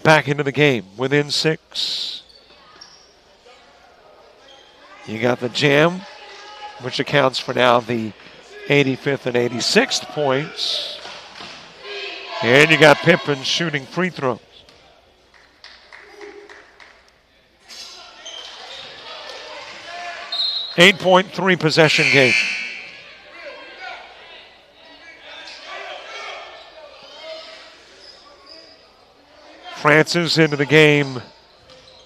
back into the game, within 6, you got the jam, which accounts for now the 85th and 86th points. And you got Pippin shooting free throws. .3 possession game. Francis into the game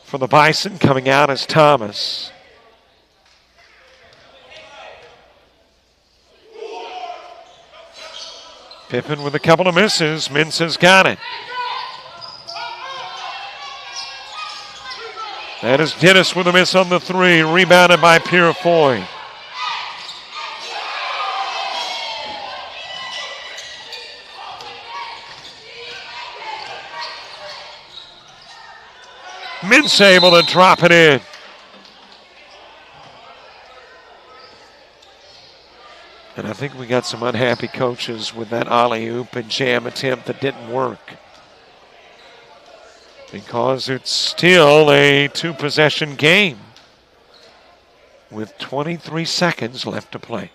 for the Bison, coming out as Thomas. Pippin with a couple of misses. Mensah's got it. That is Dennis with a miss on the 3. Rebounded by Purifoy. Mensah able to drop it in. And I think we got some unhappy coaches with that alley-oop and jam attempt that didn't work. Because it's still a 2-possession game with 23 seconds left to play.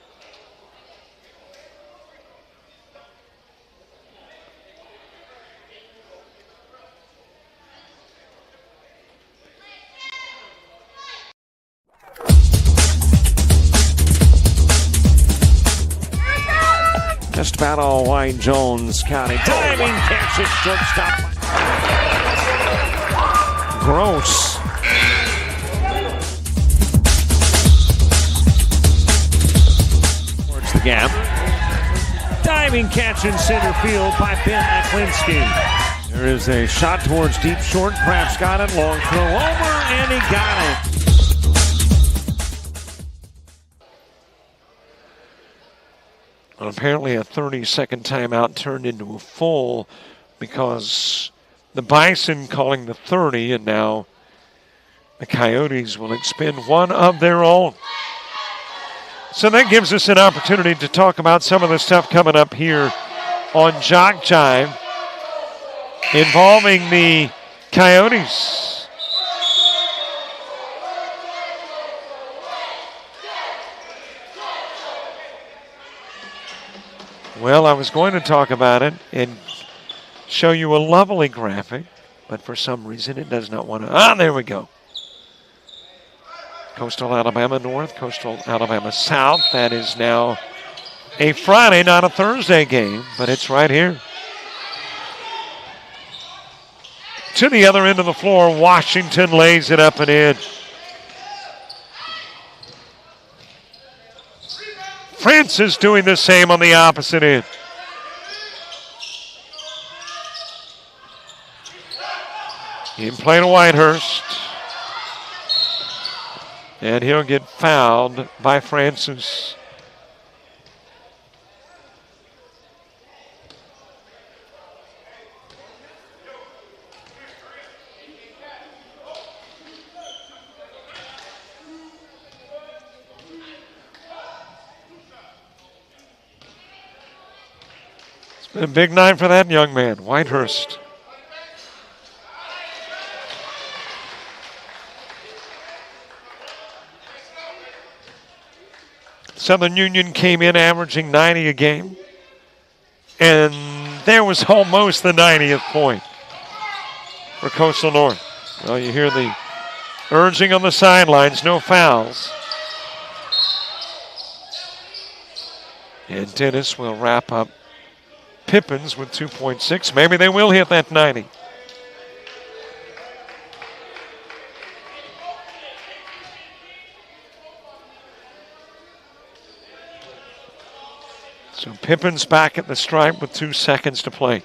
Just about all White Jones County. Diving catch it, shortstop. Gross. Towards the gap. Diving catch in center field by Ben Aklinski. There is a shot towards deep short. Craps got it. Long throw over, and he got it. Apparently a 30-second timeout turned into a full because the Bison calling the 30, and now the Coyotes will expend one of their own. So that gives us an opportunity to talk about some of the stuff coming up here on JockJive involving the Coyotes. Well, I was going to talk about it and show you a lovely graphic, but for some reason it does not want to. There we go. Coastal Alabama North, Coastal Alabama South. That is now a Friday, not a Thursday game, but it's right here. To the other end of the floor, Washington lays it up and in. Francis doing the same on the opposite end. In play to Whitehurst. And he'll get fouled by Francis. It's been a big night for that young man, Whitehurst. Southern Union came in averaging 90 a game. And there was almost the 90th point for Coastal North. Well, you hear the urging on the sidelines, no fouls. And Dennis will wrap up Pippins with 2.6. Maybe they will hit that 90. So Pippin's back at the stripe with 2 seconds to play.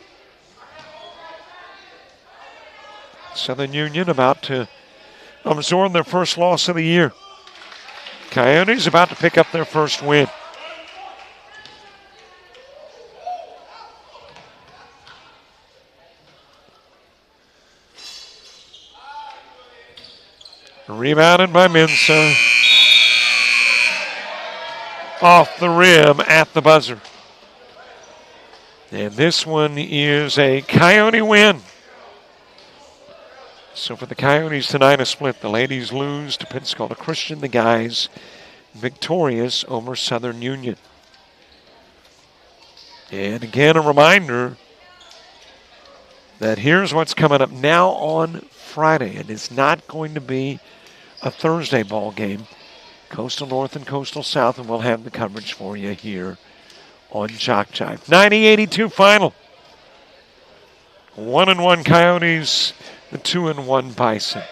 Southern Union about to absorb their first loss of the year. Coyotes about to pick up their first win. Rebounded by Mensah. Off the rim at the buzzer. And this one is a Coyote win. So for the Coyotes tonight, a split. The ladies lose to Pensacola Christian. The guys victorious over Southern Union. And again, a reminder that here's what's coming up now on Friday. It is not going to be a Thursday ball game. Coastal North and Coastal South, and we'll have the coverage for you here on JockJive. 90-82 final. 1-1 Coyotes, the 2-1 Bison.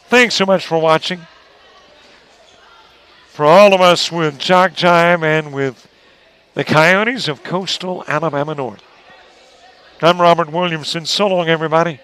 Thanks so much for watching. For all of us with JockJive and with the Coyotes of Coastal Alabama North. I'm Robert Williamson. So long, everybody.